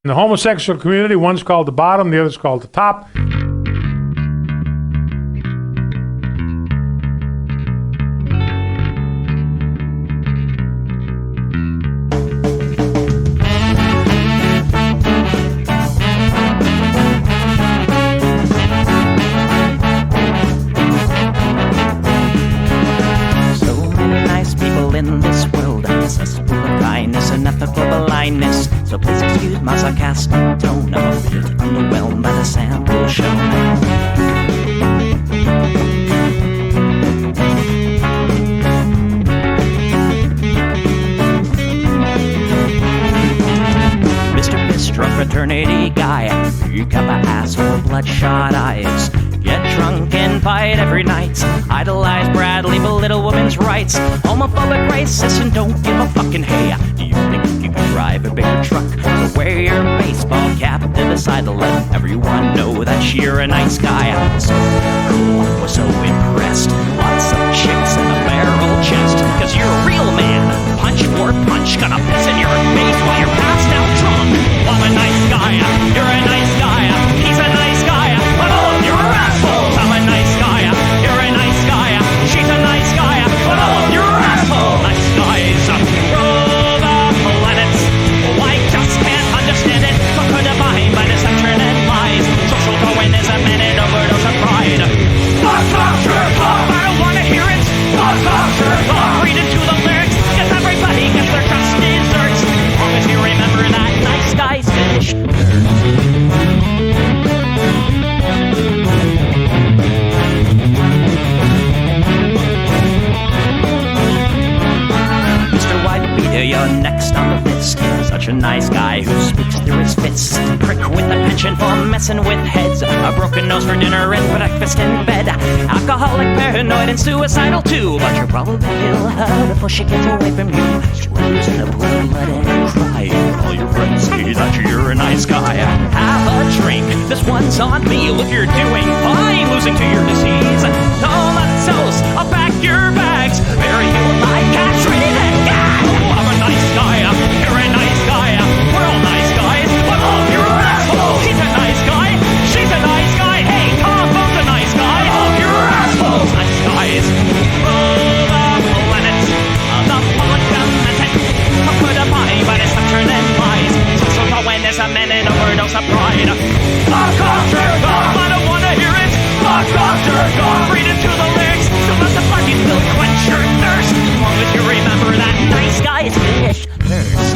In the homosexual community, one's called the bottom, the other's called the top. So please excuse my sarcastic tone. I'm a bit underwhelmed by the sample shown. Mr. Bistro fraternity guy, you got my asshole bloodshot eyes. Get drunk and fight every night. Idolize Bradley, belittle women's rights. Homophobic, racist, and don't give a fucking hey. Do you think you can drive a bigger truck? So wear your baseball cap to the side to let everyone know that you're a nice guy. So cool, was so impressed. Lots of chicks in a barrel chest. Cause you're a real man. Punch for punch, gonna piss in your face while you're passed out drunk. I'm a nice guy, you're a nice guy. He's a nice guy, but all of you are assholes. I'm a nice guy, you're a nice guy. She's a nice guy, but all of you are assholes. Nice guys rule the planets. I just can't understand it. So could divine by deception and lies. Social Darwinism and an overdose of pride. I don't wanna hear it. Read into the lyrics, cause everybody gets their just desserts. As long as you remember that nice guys finish. Mr. Whitebeard, you're next on the list. Such a nice guy who speaks through his fists. Prick with a penchant for messing with heads. A broken nose for dinner and breakfast in bed. Alcoholic, paranoid, and suicidal too. But you'll probably kill her before she gets away from you. She lives in a blue blood and cry. All your friends say that you're a nice guy. Have a drink, this one's on me. Look, you're doing fine, losing to your disease. Tomatoes, I'll pack your bags. Bury you like castrated guy. I'm a nice guy, you're a nice guy. We're all nice guys, but all of you are assholes. He's a nice guy, she's a nice guy. Hey, Tom Bo's a nice guy. All of you are assholes. Nice guys rule the planet. The public dominant. Put a body by deception and lies. Social Darwinism and an overdose of pride. I don't wanna hear it. Read into the lyrics. Don't let the fucking pill quench your thirst. As long as you remember that nice guys finish first.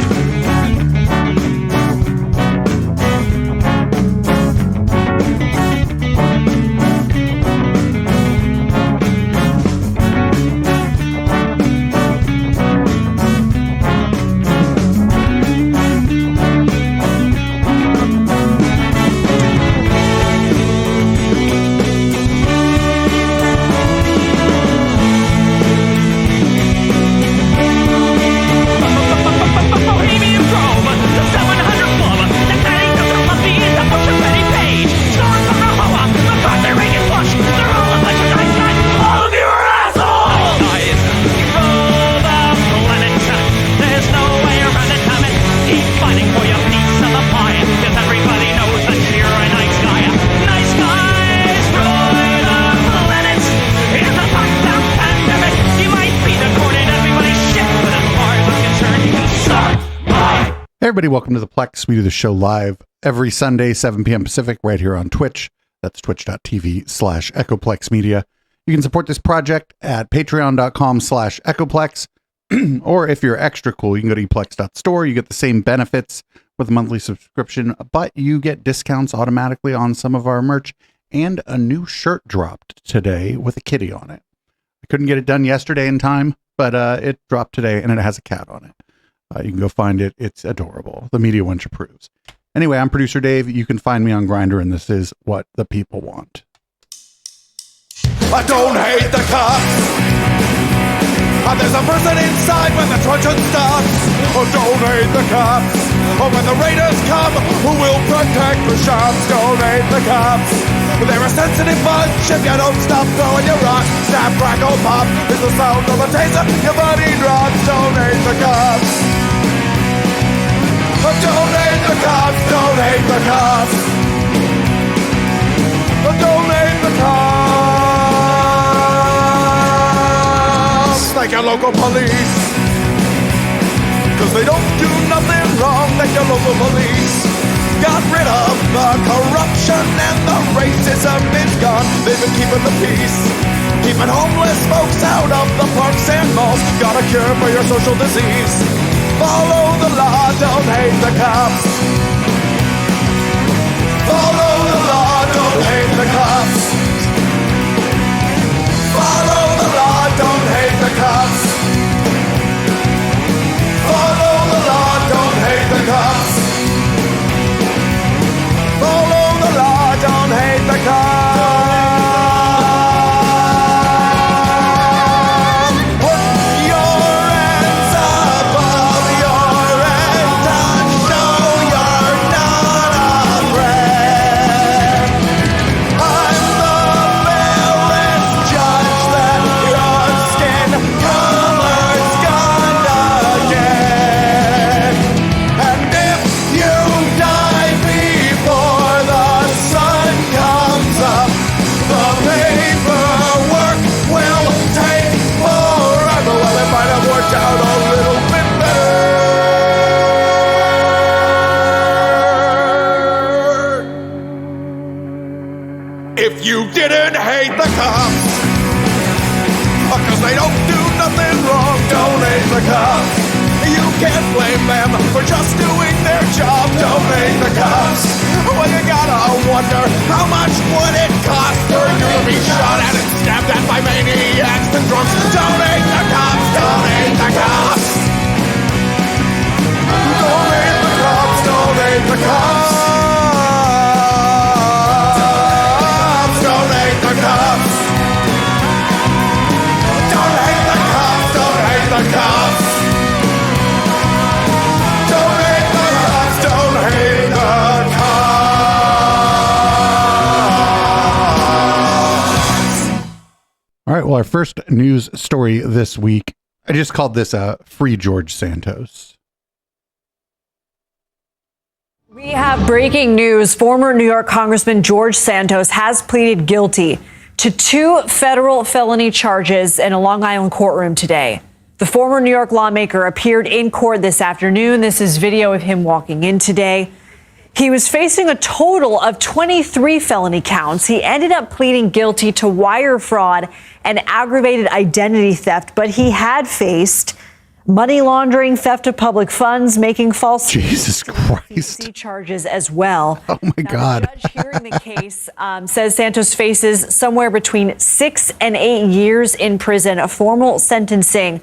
Everybody, welcome to the Plex. We do the show live every Sunday, 7 p.m. Pacific, right here on Twitch. That's twitch.tv/EchoPlex Media. You can support this project at patreon.com/EchoPlex. Or if you're extra cool, you can go to eplex.store. You get the same benefits with a monthly subscription, but you get discounts automatically on some of our merch. And a new shirt dropped today with a kitty on it. I couldn't get it done yesterday in time, but it dropped today and it has a cat on it. You can go find it. It's adorable. The media wench approves. Anyway, I'm producer Dave. You can find me on Grindr, and this is what the people want. I don't hate the cops. There's a person inside when the truncheon stops. Oh, don't hate the cops. Oh, when the raiders come, who will protect the shops? Don't hate the cops. They're a sensitive bunch if you don't stop throwing your rocks. Snap, crackle, pop is the sound of a taser. Your body drops. Don't hate the cops. Don't hate the cops. Don't cops. Don't hate the cops. Thank your local police, 'cause they don't do nothing wrong. Thank your local police. Got rid of the corruption and the racism is gone. They've been keeping the peace, keeping homeless folks out of the parks and malls. Got a cure for your social disease. Follow the law, don't hate the cops. Follow the law, don't hate the cops. Follow the law, don't hate the cops. Follow the law, don't hate the cops. Follow the law, don't hate the cops. Put your hands above your head to show you're not afraid. I'm the fairest judge that your skin color's gonna get. And if you die before the sun comes up, the paperwork will take forever. Well, it might have worked out a little bit better if you didn't hate the cops. 'Cause they don't do nothing wrong. Don't hate the cops. You can't blame them for just doing their job. Don't hate the cops. Well, you gotta wonder, how much would it cost for you to be shot at and stabbed at by maniacs and drunks? Don't hate the cops. Don't hate the cops. Don't hate the cops. Don't hate the cops. Don't hate the cops. Don't hate the cops. Don't hate the cops. Don't hate the cops. Don't hate the cops. All right. Well, our first news story this week, I just called this Free George Santos. We have breaking news. Former New York Congressman George Santos has pleaded guilty to 2 federal felony charges in a Long Island courtroom today. The former New York lawmaker appeared in court this afternoon. This is video of him walking in today. He was facing a total of 23 felony counts. He ended up pleading guilty to wire fraud and aggravated identity theft, but he had faced money laundering, theft of public funds, making false Jesus Christ. FCC charges as well. Oh my God. The judge hearing the case says Santos faces somewhere between 6 and 8 years in prison. A formal sentencing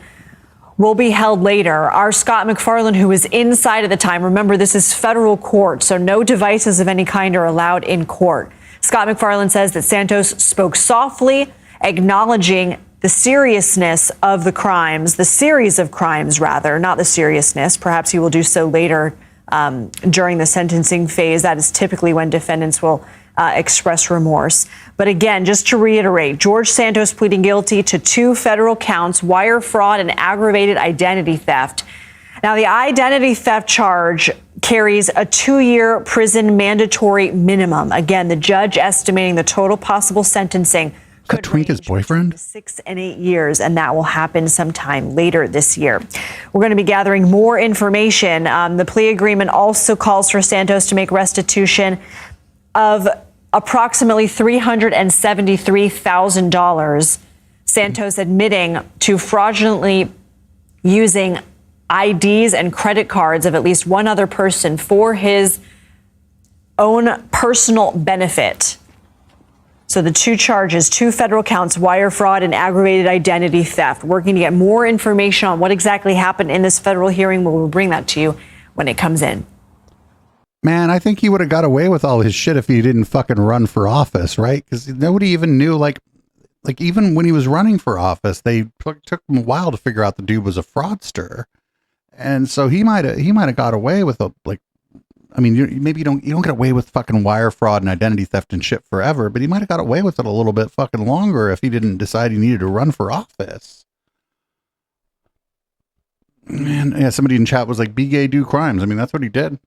will be held later. Our Scott McFarland, who was inside at the time, remember this is federal court, so no devices of any kind are allowed in court. Scott McFarland says that Santos spoke softly, acknowledging the seriousness of the crimes, the series of crimes rather, not the seriousness. Perhaps he will do so later during the sentencing phase. That is typically when defendants will express remorse. But again, just to reiterate, George Santos pleading guilty to 2 federal counts, wire fraud and aggravated identity theft. Now, the identity theft charge carries a 2-year prison mandatory minimum. Again, the judge estimating the total possible sentencing could Twink his range boyfriend? between 6 and 8 years, and that will happen sometime later this year. We're going to be gathering more information. The plea agreement also calls for Santos to make restitution of approximately $373,000. Santos admitting to fraudulently using IDs and credit cards of at least one other person for his own personal benefit. So the 2 charges, 2 federal counts, wire fraud and aggravated identity theft. Working to get more information on what exactly happened in this federal hearing. We'll bring that to you when it comes in. Man, I think he would have got away with all his shit if he didn't fucking run for office, right? Because nobody even knew, like even when he was running for office, they took him a while to figure out the dude was a fraudster. And so he might have got away with I mean, you don't get away with fucking wire fraud and identity theft and shit forever, but he might have got away with it a little bit fucking longer if he didn't decide he needed to run for office. Man, yeah, somebody in chat was like, be gay, do crimes. I mean, that's what he did.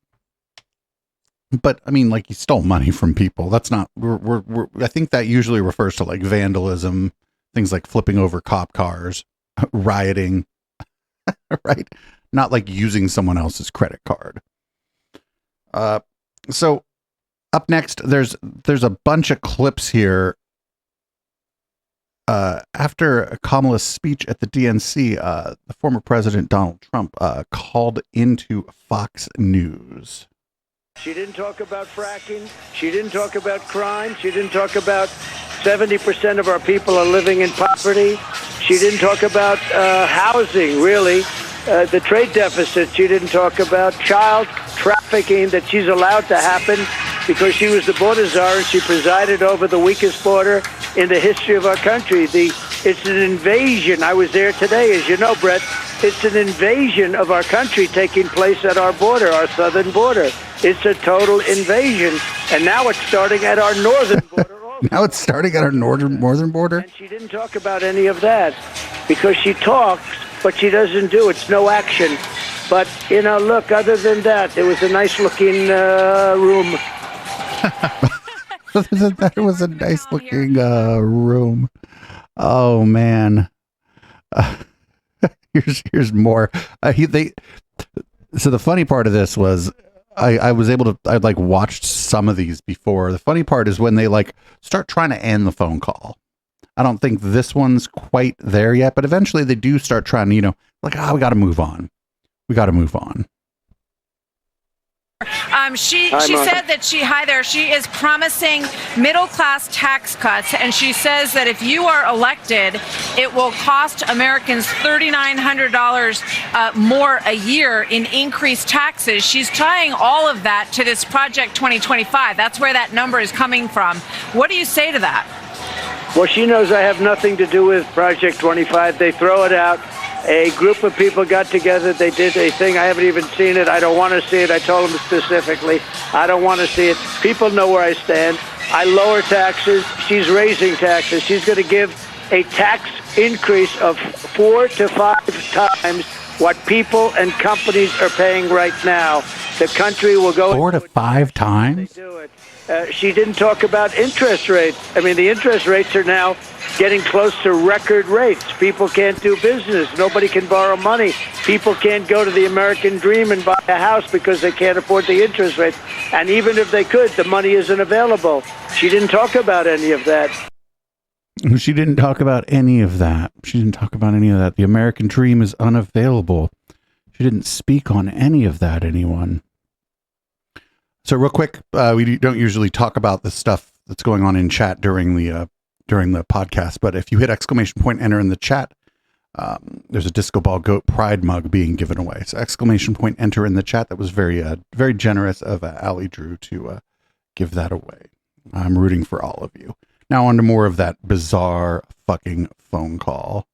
But I mean, like, he stole money from people. That's not, I think that usually refers to like vandalism, things like flipping over cop cars, rioting, right? Not like using someone else's credit card. So up next, there's a bunch of clips here. After Kamala's speech at the DNC, the former president, Donald Trump, called into Fox News. She didn't talk about fracking. She didn't talk about crime. She didn't talk about 70% of our people are living in poverty. She didn't talk about housing, really. The trade deficit. She didn't talk about child trafficking that she's allowed to happen because she was the border czar and she presided over the weakest border in the history of our country. It's an invasion. I was there today, as you know, Brett. It's an invasion of our country taking place at our border, our southern border. It's a total invasion. And now it's starting at our northern border also. Now it's starting at our northern border? And she didn't talk about any of that because she talks, but she doesn't do. It's no action. But, you know, look, other than that, it was a nice-looking room. That was a nice-looking room. Oh, man. Here's more. So the funny part of this was I was able to, I'd like watched some of these before. The funny part is when they like start trying to end the phone call. I don't think this one's quite there yet, but eventually they do start trying to, you know, like, we got to move on. We got to move on. She said that she is promising middle-class tax cuts, and she says that if you are elected, it will cost Americans $3,900 more a year in increased taxes. She's tying all of that to this Project 2025. That's where that number is coming from. What do you say to that? Well, she knows I have nothing to do with Project 25. They throw it out. A group of people got together. They did a thing. I haven't even seen it. I don't want to see it. I told them specifically, I don't want to see it. People know where I stand. I lower taxes. She's raising taxes. She's going to give a tax increase of 4 to 5 times what people and companies are paying right now. The country will go 4 to 5 times. They do it. She didn't talk about interest rates. I mean, the interest rates are now getting close to record rates. People can't do business. Nobody can borrow money. People can't go to the American dream and buy a house because they can't afford the interest rates. And even if they could, the money isn't available. She didn't talk about any of that. She didn't talk about any of that. She didn't talk about any of that. The American dream is unavailable. She didn't speak on any of that, anyone. So real quick, we don't usually talk about the stuff that's going on in chat during the podcast, but if you hit ! Enter in the chat, there's a Disco Ball Goat Pride mug being given away. So ! Enter in the chat. That was very very generous of Allie Drew to give that away. I'm rooting for all of you. Now on to more of that bizarre fucking phone call.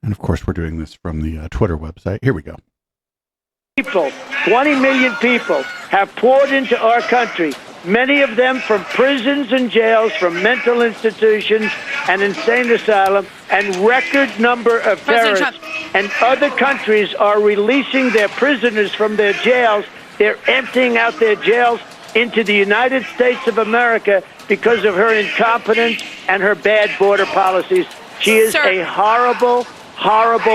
And of course, we're doing this from the Twitter website. Here we go. People, 20 million people have poured into our country, many of them from prisons and jails, from mental institutions and insane asylum, and record number of terrorists. And other countries are releasing their prisoners from their jails. They're emptying out their jails into the United States of America because of her incompetence and her bad border policies. She is a horrible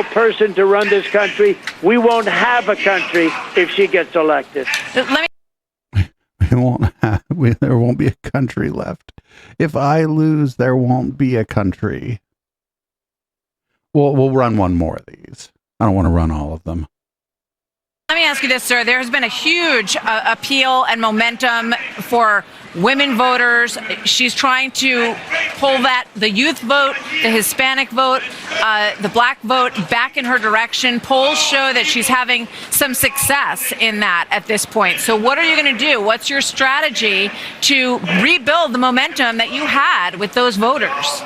person to run this country. We won't have a country if she gets elected. There won't be a country left. If I lose, there won't be a country. We'll run one more of these. I don't want to run all of them. Let me ask you this, sir. There has been a huge appeal and momentum for women voters. She's trying to pull the youth vote, the Hispanic vote, the black vote back in her direction. Polls show that she's having some success in that at this point. So what are you going to do? What's your strategy to rebuild the momentum that you had with those voters?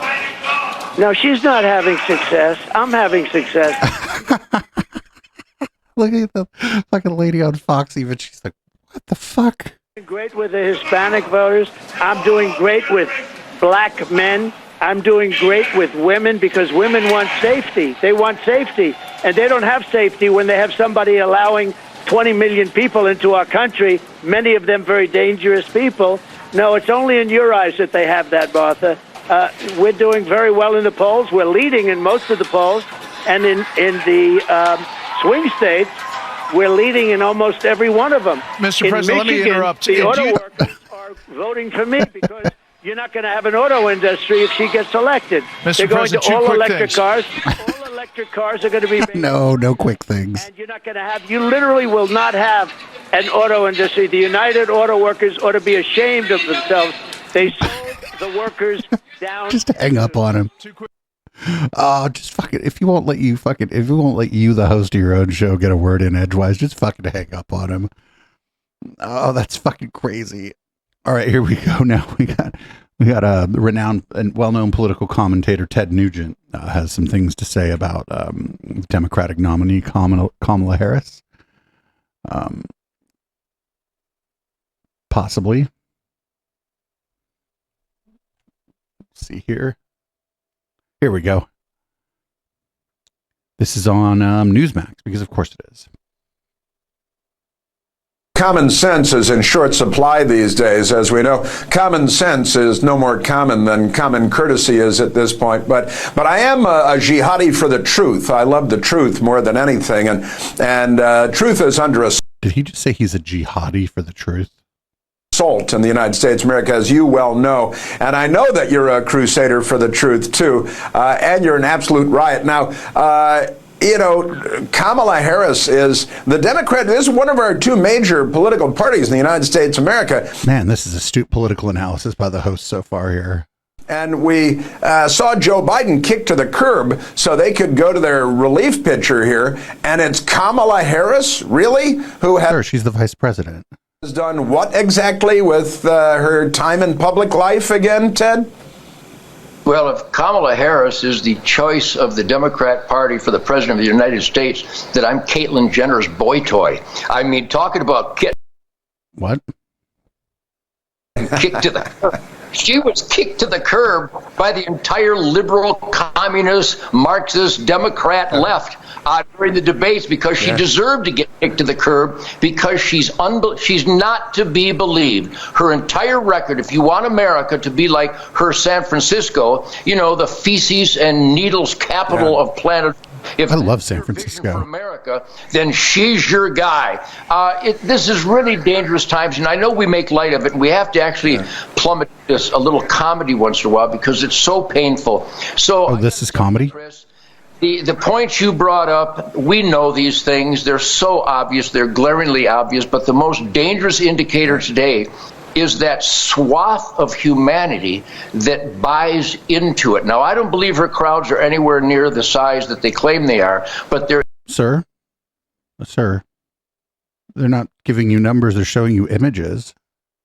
No, she's not having success. I'm having success. Look at the fucking lady on Fox even. She's like, what the fuck? Great with the Hispanic voters. I'm doing great with black men. I'm doing great with women because women want safety. They want safety. And they don't have safety when they have somebody allowing 20 million people into our country, many of them very dangerous people. No, it's only in your eyes that they have that, Martha. We're doing very well in the polls. We're leading in most of the polls. And in the swing states, we're leading in almost every one of them. Mr. President, Michigan, let me interrupt. The auto workers are voting for me because you're not going to have an auto industry if she gets elected. Mr. They're going President, to two all quick electric things. cars. All electric cars are going to be made. No quick things. And you're not going to have, you literally will not have an auto industry. The United Auto Workers ought to be ashamed of themselves. They sold the workers down. Just hang up on him. Oh, just fucking, if he won't let you, the host of your own show, get a word in edgewise, just fucking hang up on him. Oh, that's fucking crazy. All right, here we go. Now we got a renowned and well-known political commentator, Ted Nugent, has some things to say about Democratic nominee Kamala Harris. Possibly. Let's see here. Here we go. This is on Newsmax, because of course it is. Common sense is in short supply these days, as we know. Common sense is no more common than common courtesy is at this point. But I am a jihadi for the truth. I love the truth more than anything, and truth is under assault. Did he just say he's a jihadi for the truth? In the United States, America, as you well know. And I know that you're a crusader for the truth, too. And you're an absolute riot. Now, Kamala Harris is the Democrat. This is one of our two major political parties in the United States of America. Man, this is astute political analysis by the host so far here. And we saw Joe Biden kick to the curb so they could go to their relief pitcher here. And it's Kamala Harris, really, who has... Sure, she's the vice president. Has done what exactly with her time in public life again, Ted? Well, if Kamala Harris is the choice of the Democrat Party for the President of the United States, then I'm Caitlyn Jenner's boy toy. I mean, talking about What? Kicked to the curb. She was kicked to the curb by the entire liberal, communist, Marxist, Democrat left during the debates because she deserved to get kicked to the curb because she's not to be believed. Her entire record, if you want America to be like her San Francisco, the feces and needles capital of planet. If I love San Francisco. For America, then she's your guy. This is really dangerous times, and I know we make light of it, and we have to actually plummet this a little comedy once in a while because it's so painful. So, this is comedy? Chris, the points you brought up, we know these things. They're so obvious. They're glaringly obvious. But the most dangerous indicator today is that swath of humanity that buys into it. Now, I don't believe her crowds are anywhere near the size that they claim they are, but they're... Sir, they're not giving you numbers. They're showing you images.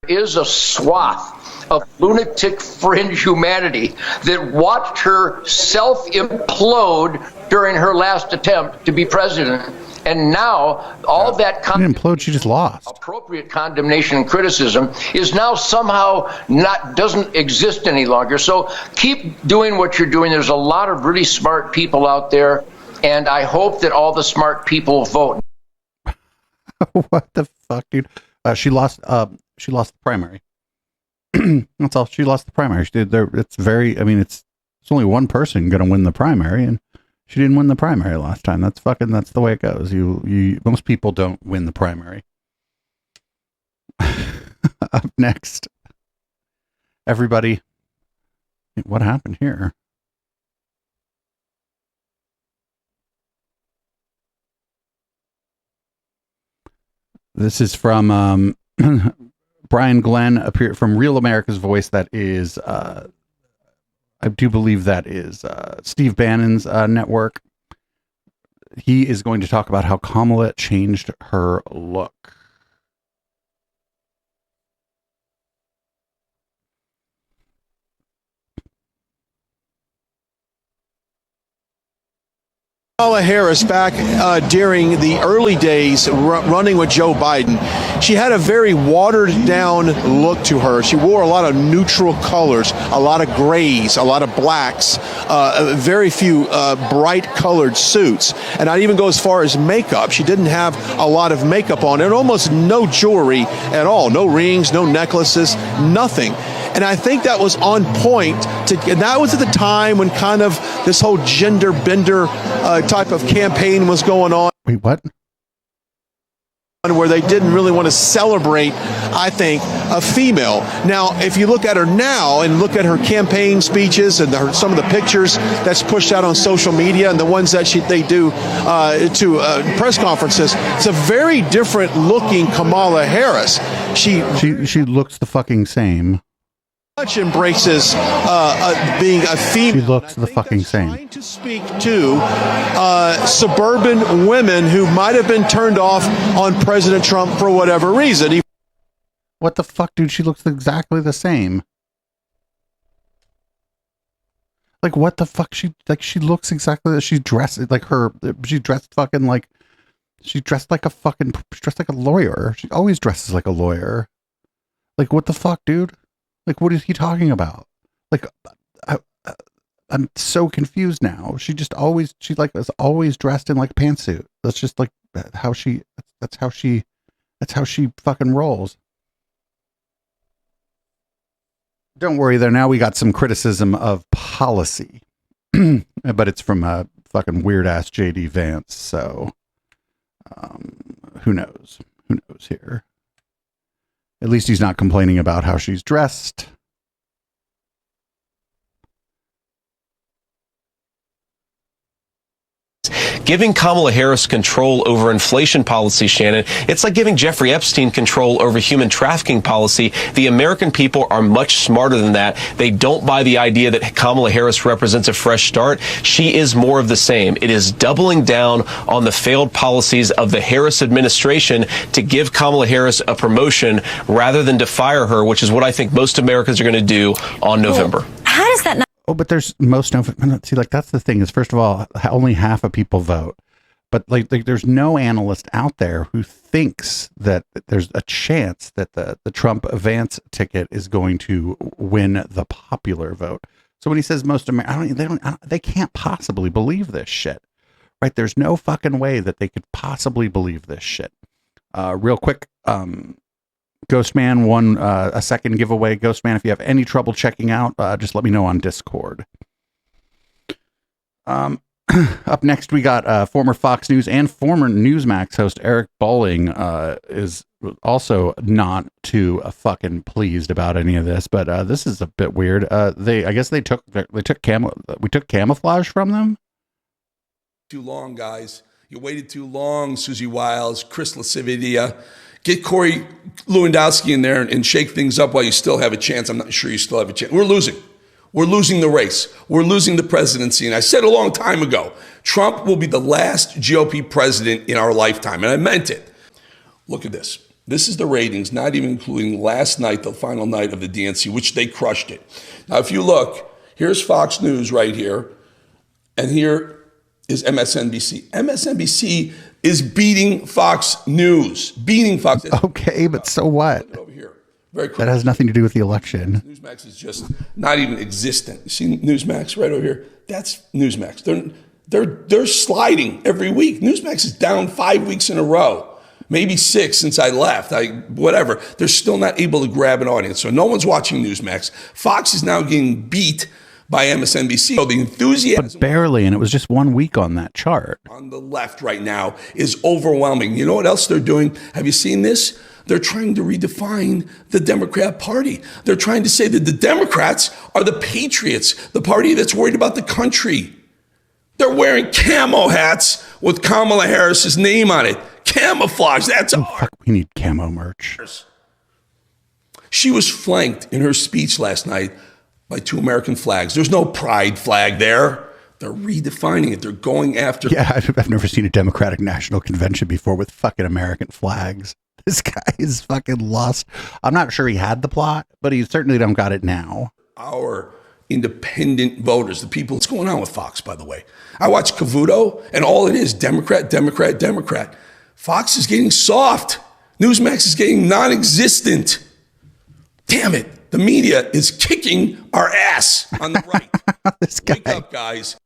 Is a swath of lunatic fringe humanity that watched her self-implode during her last attempt to be president. And now all that She didn't implode, she just lost. appropriate condemnation and criticism is now somehow doesn't exist any longer. So keep doing what you're doing. There's a lot of really smart people out there, and I hope that all the smart people vote. What the fuck, dude? She lost the primary. That's all. She lost the primary. She did there. It's only one person going to win the primary, and she didn't win the primary last time. That's the way it goes. Most people don't win the primary. Up next, everybody. What happened here? This is from Brian Glenn from Real America's Voice. That is, I do believe that is Steve Bannon's network. He is going to talk about how Kamala changed her look. Kamala Harris back during the early days running with Joe Biden. She had a very watered down look to her. She wore a lot of neutral colors, a lot of grays, a lot of blacks, very few bright colored suits. And I'd even go as far as makeup. She didn't have a lot of makeup on and almost no jewelry at all. No rings, no necklaces, nothing. And I think that was on point. And that was at the time when kind of this whole gender bender type of campaign was going on. Wait, what? Where they didn't really want to celebrate, I think, a female. Now, if you look at her now and look at her campaign speeches and some of the pictures that's pushed out on social media and the ones that they do to press conferences, it's a very different looking Kamala Harris. She looks the fucking same. Much embraces being a female. She looks the fucking same. Trying to speak to suburban women who might have been turned off on President Trump for whatever reason. What the fuck, dude? She looks exactly the same. Like, what the fuck? She looks exactly. She's dressed like her. She's dressed fucking like. She's dressed like a fucking. She's dressed like a lawyer. She always dresses like a lawyer. Like, what the fuck, dude? Like, what is he talking about? Like, I'm so confused now. She is always dressed in like a pantsuit. That's just like how she fucking rolls. Don't worry there. Now we got some criticism of policy, but it's from a fucking weird ass JD Vance. So, who knows? Who knows here? At least he's not complaining about how she's dressed. Giving Kamala Harris control over inflation policy, Shannon, it's like giving Jeffrey Epstein control over human trafficking policy. The American people are much smarter than that. They don't buy the idea that Kamala Harris represents a fresh start. She is more of the same. It is doubling down on the failed policies of the Harris administration to give Kamala Harris a promotion rather than to fire her, which is what I think most Americans are going to do on November. How does that not? Oh, but there's see, like, that's the thing is, first of all, only half of people vote, but like there's no analyst out there who thinks that there's a chance that the Trump Vance ticket is going to win the popular vote. So when he says most Americans, they can't possibly believe this shit, right? There's no fucking way that they could possibly believe this shit. Real quick, Ghostman won a second giveaway. Ghostman, if you have any trouble checking out, just let me know on Discord. Up next, we got former Fox News and former Newsmax host Eric Bolling is also not too fucking pleased about any of this, but this is a bit weird. I guess we took camouflage from them. Too long, guys. You waited too long, Susie Wiles, Chris Lascividia. Get Corey Lewandowski in there and shake things up while you still have a chance. I'm not sure you still have a chance. We're losing. We're losing the race. We're losing the presidency. And I said a long time ago, Trump will be the last GOP president in our lifetime. And I meant it. Look at this. This is the ratings, not even including last night, the final night of the DNC, which they crushed it. Now, if you look, here's Fox News right here. And here is MSNBC. MSNBC is beating Fox News. Beating Fox. Okay, but so what? Over here. Very quick. That has nothing to do with the election. Newsmax is just not even existent. You see Newsmax right over here? That's Newsmax. They're sliding every week. Newsmax is down 5 weeks in a row. Maybe 6 since I left. Whatever. They're still not able to grab an audience. So no one's watching Newsmax. Fox is now getting beat by MSNBC. So the enthusiasm, but barely, and it was just 1 week on that chart. On the left right now is overwhelming. You know what else they're doing? Have you seen this? They're trying to redefine the Democrat Party. They're trying to say that the Democrats are the patriots, the party that's worried about the country. They're wearing camo hats with Kamala Harris's name on it. Camouflage, that's art. Fuck, we need camo merch. She was flanked in her speech last night by 2 American flags. There's no pride flag there. They're redefining it. They're going after. Yeah, I've never seen a Democratic National Convention before with fucking American flags. This guy is fucking lost. I'm not sure he had the plot, but he certainly don't got it now. Our independent voters, the people. What's going on with Fox, by the way? I watch Cavuto, and all it is, Democrat, Democrat, Democrat. Fox is getting soft. Newsmax is getting non-existent. Damn it. The media is kicking our ass on the right. This guy. Wake up, guys.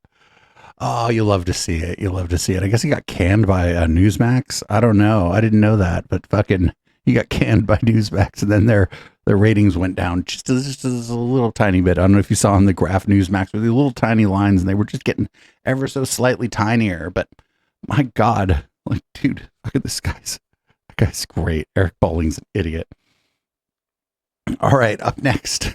Oh, you love to see it. You love to see it. I guess he got canned by Newsmax. I don't know. I didn't know that, but fucking he got canned by Newsmax, and then their ratings went down just a little tiny bit. I don't know if you saw on the graph Newsmax with the little tiny lines, and they were just getting ever so slightly tinier. But my God, like, dude, look at this guy's. That guy's great. Eric Bowling's an idiot. All right, up next.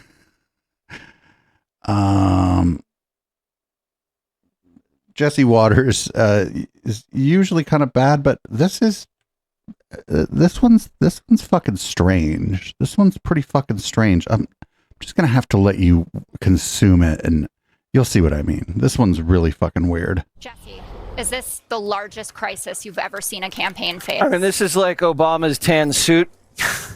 Jesse Waters is usually kind of bad, but this one's fucking strange. This one's pretty fucking strange. I'm just gonna have to let you consume it, and you'll see what I mean. This one's really fucking weird. Jesse, is this the largest crisis you've ever seen a campaign face? I mean, this is like Obama's tan suit.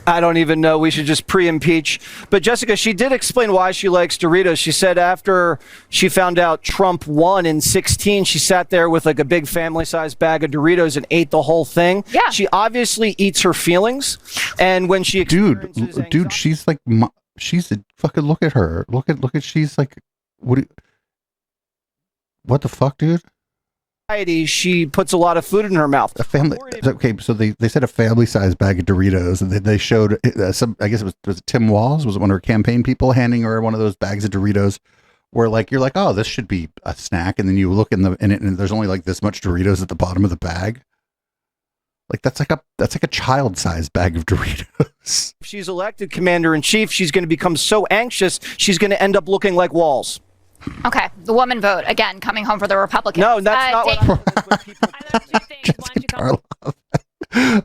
I don't even know. We should just pre-impeach. But Jessica, she did explain why she likes Doritos. She said after she found out Trump won in 2016, she sat there with like a big family-sized bag of Doritos and ate the whole thing. Yeah. She obviously eats her feelings. And when she dude, she's like, she's a fucking, look at her. Look at, she's like, what the fuck, dude? She puts a lot of food in her mouth. A family. Okay, so they said a family-sized bag of Doritos, and they showed some. I guess it was Tim Walz, was it one of her campaign people handing her one of those bags of Doritos, where like you're like, oh, this should be a snack, and then you look in it, and there's only like this much Doritos at the bottom of the bag. Like that's like a child-sized bag of Doritos. If she's elected commander-in-chief, she's going to become so anxious, she's going to end up looking like Walz. Okay, the woman vote, again, coming home for the Republicans. No, that's not what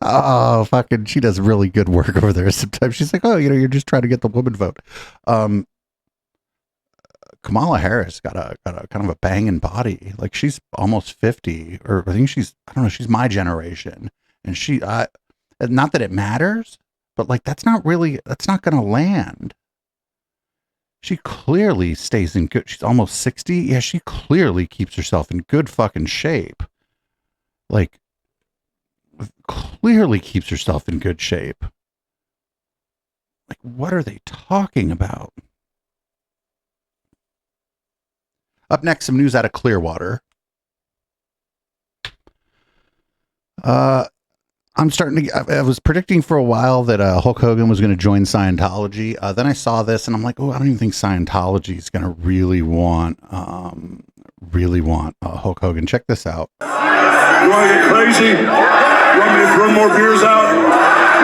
Oh, fucking, she does really good work over there. Sometimes she's like, oh, you're just trying to get the woman vote. Kamala Harris got a kind of a banging body. Like she's almost 50, or I think she's my generation. And not that it matters, but like, that's not going to land. She clearly stays in good. She's almost 60. Yeah, she clearly keeps herself in good fucking shape. Like, clearly keeps herself in good shape. Like, what are they talking about? Up next, some news out of Clearwater. I was predicting for a while that Hulk Hogan was going to join Scientology. Then I saw this and I'm like, oh, I don't even think Scientology is going to really want Hulk Hogan. Check this out. You want to get crazy? You want me to throw more beers out? You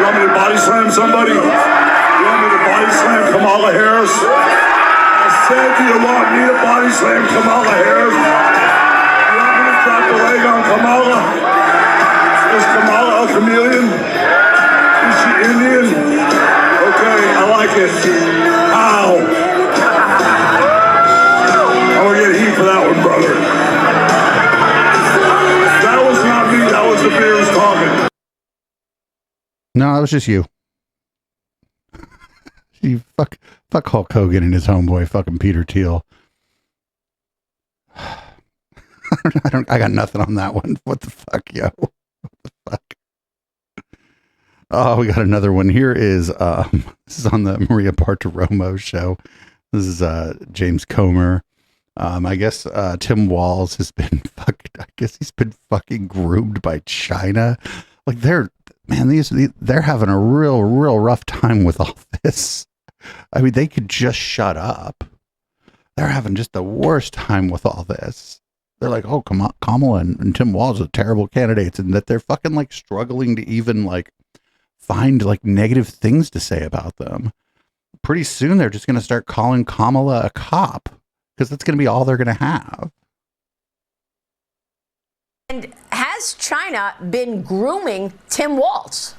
want me to body slam somebody? You want me to body slam Kamala Harris? I said, do you want me to body slam Kamala Harris? You want me to drop the leg on Kamala? Is Kamala a chameleon? Is she Indian? Okay, I like it. Ow. I'm gonna get heat for that one, brother. That was not me, that was the beers talking. No, that was just you. You fuck Hulk Hogan and his homeboy, fucking Peter Thiel. I got nothing on that one. What the fuck, yo? Fuck. Oh, we got another one. Here is this is on the Maria Bartiromo show. This is James Comer. I guess Tim Walz has been he's been fucking groomed by China. Like they're having a real rough time with all this. I mean, they could just shut up. They're having just the worst time with all this. They're like, oh, Kamala and Tim Walz are terrible candidates, and that they're fucking like struggling to even like find like negative things to say about them. Pretty soon, they're just going to start calling Kamala a cop because that's going to be all they're going to have. And has China been grooming Tim Walz?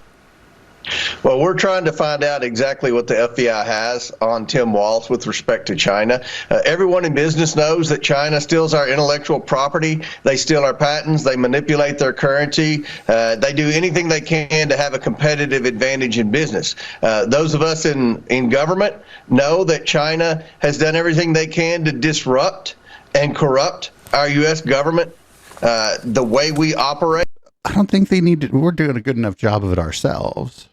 Well, we're trying to find out exactly what the FBI has on Tim Walz with respect to China. Everyone in business knows that China steals our intellectual property. They steal our patents. They manipulate their currency. They do anything they can to have a competitive advantage in business. Those of us in government know that China has done everything they can to disrupt and corrupt our U.S. government, the way we operate. I don't think they need to. We're doing a good enough job of it ourselves.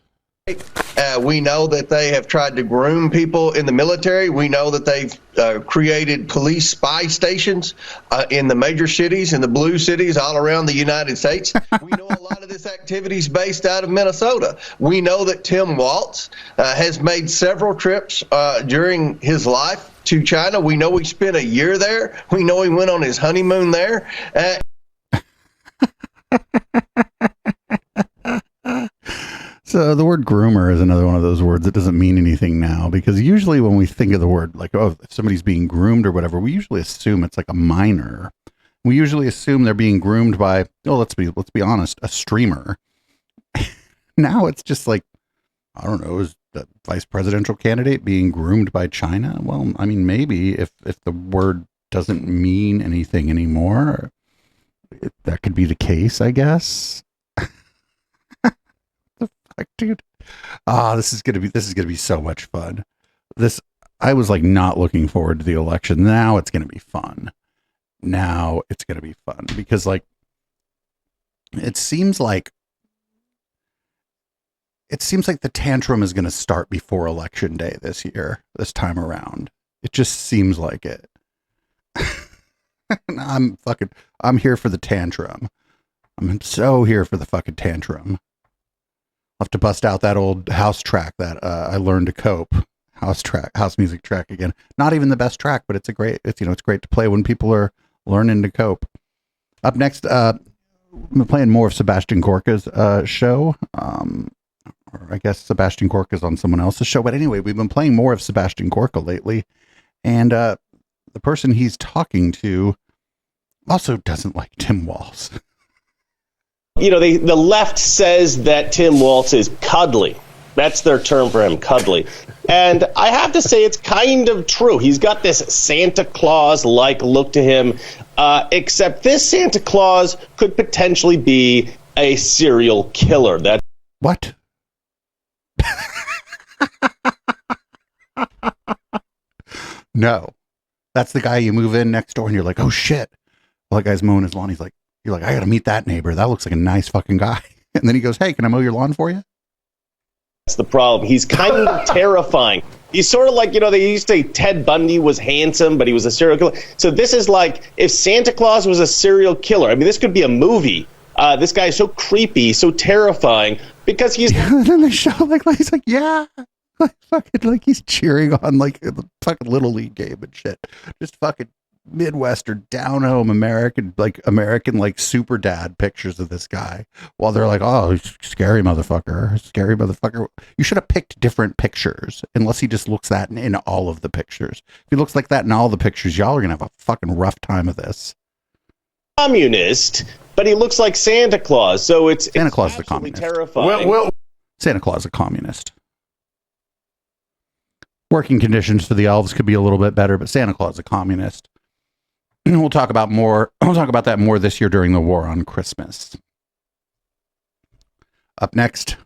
We know that they have tried to groom people in the military. We know that they've created police spy stations in the major cities, in the blue cities all around the United States. We know a lot of this activity is based out of Minnesota. We know that Tim Walz has made several trips during his life to China. We know he spent a year there. We know he went on his honeymoon there. So the word groomer is another one of those words that doesn't mean anything now, because usually when we think of the word like, oh, if somebody's being groomed or whatever, we usually assume it's like a minor. We usually assume they're being groomed by, oh, let's be honest, a streamer. Now it's just like, I don't know, is the vice presidential candidate being groomed by China? Well, I mean, maybe if the word doesn't mean anything anymore, that could be the case, I guess. Dude, this is gonna be so much fun. I was like not looking forward to the election. Now it's gonna be fun. Because like it seems like the tantrum is gonna start before election day this time around. It just seems like it. I'm here for the tantrum. I'm so here for the fucking tantrum. I'll have to bust out that old house track that I learned to cope. House music track again. Not even the best track, but it's great to play when people are learning to cope. Up next, I'm playing more of Sebastian Gorka's show. Or I guess Sebastian Gorka's on someone else's show. But anyway, we've been playing more of Sebastian Gorka lately. And the person he's talking to also doesn't like Tim Walz. You know, the left says that Tim Walz is cuddly. That's their term for him, cuddly. And I have to say it's kind of true. He's got this Santa Claus-like look to him, except this Santa Claus could potentially be a serial killer. What? No. That's the guy you move in next door and you're like, oh shit. Well, that guy's mowing his lawn. You're like, I gotta meet that neighbor. That looks like a nice fucking guy. And then he goes, hey, can I mow your lawn for you? That's the problem. He's kind of terrifying. He's sort of like, they used to say Ted Bundy was handsome, but he was a serial killer. So this is like if Santa Claus was a serial killer. I mean, this could be a movie. This guy is so creepy, so terrifying because he's. And then they show he's like, yeah, like he's cheering on like the fucking Little League game and shit. Just fucking Midwestern down home American super dad pictures of this guy while they're like, oh, scary motherfucker. You should have picked different pictures unless he just looks that in all of the pictures. If he looks like that in all the pictures, y'all are gonna have a fucking rough time of this. Communist, but he looks like Santa Claus, so Santa Claus is a communist. Terrifying. Santa Claus is a communist. Working conditions for the elves could be a little bit better, but Santa Claus is a communist. We'll talk about that more this year during the war on Christmas. Up next,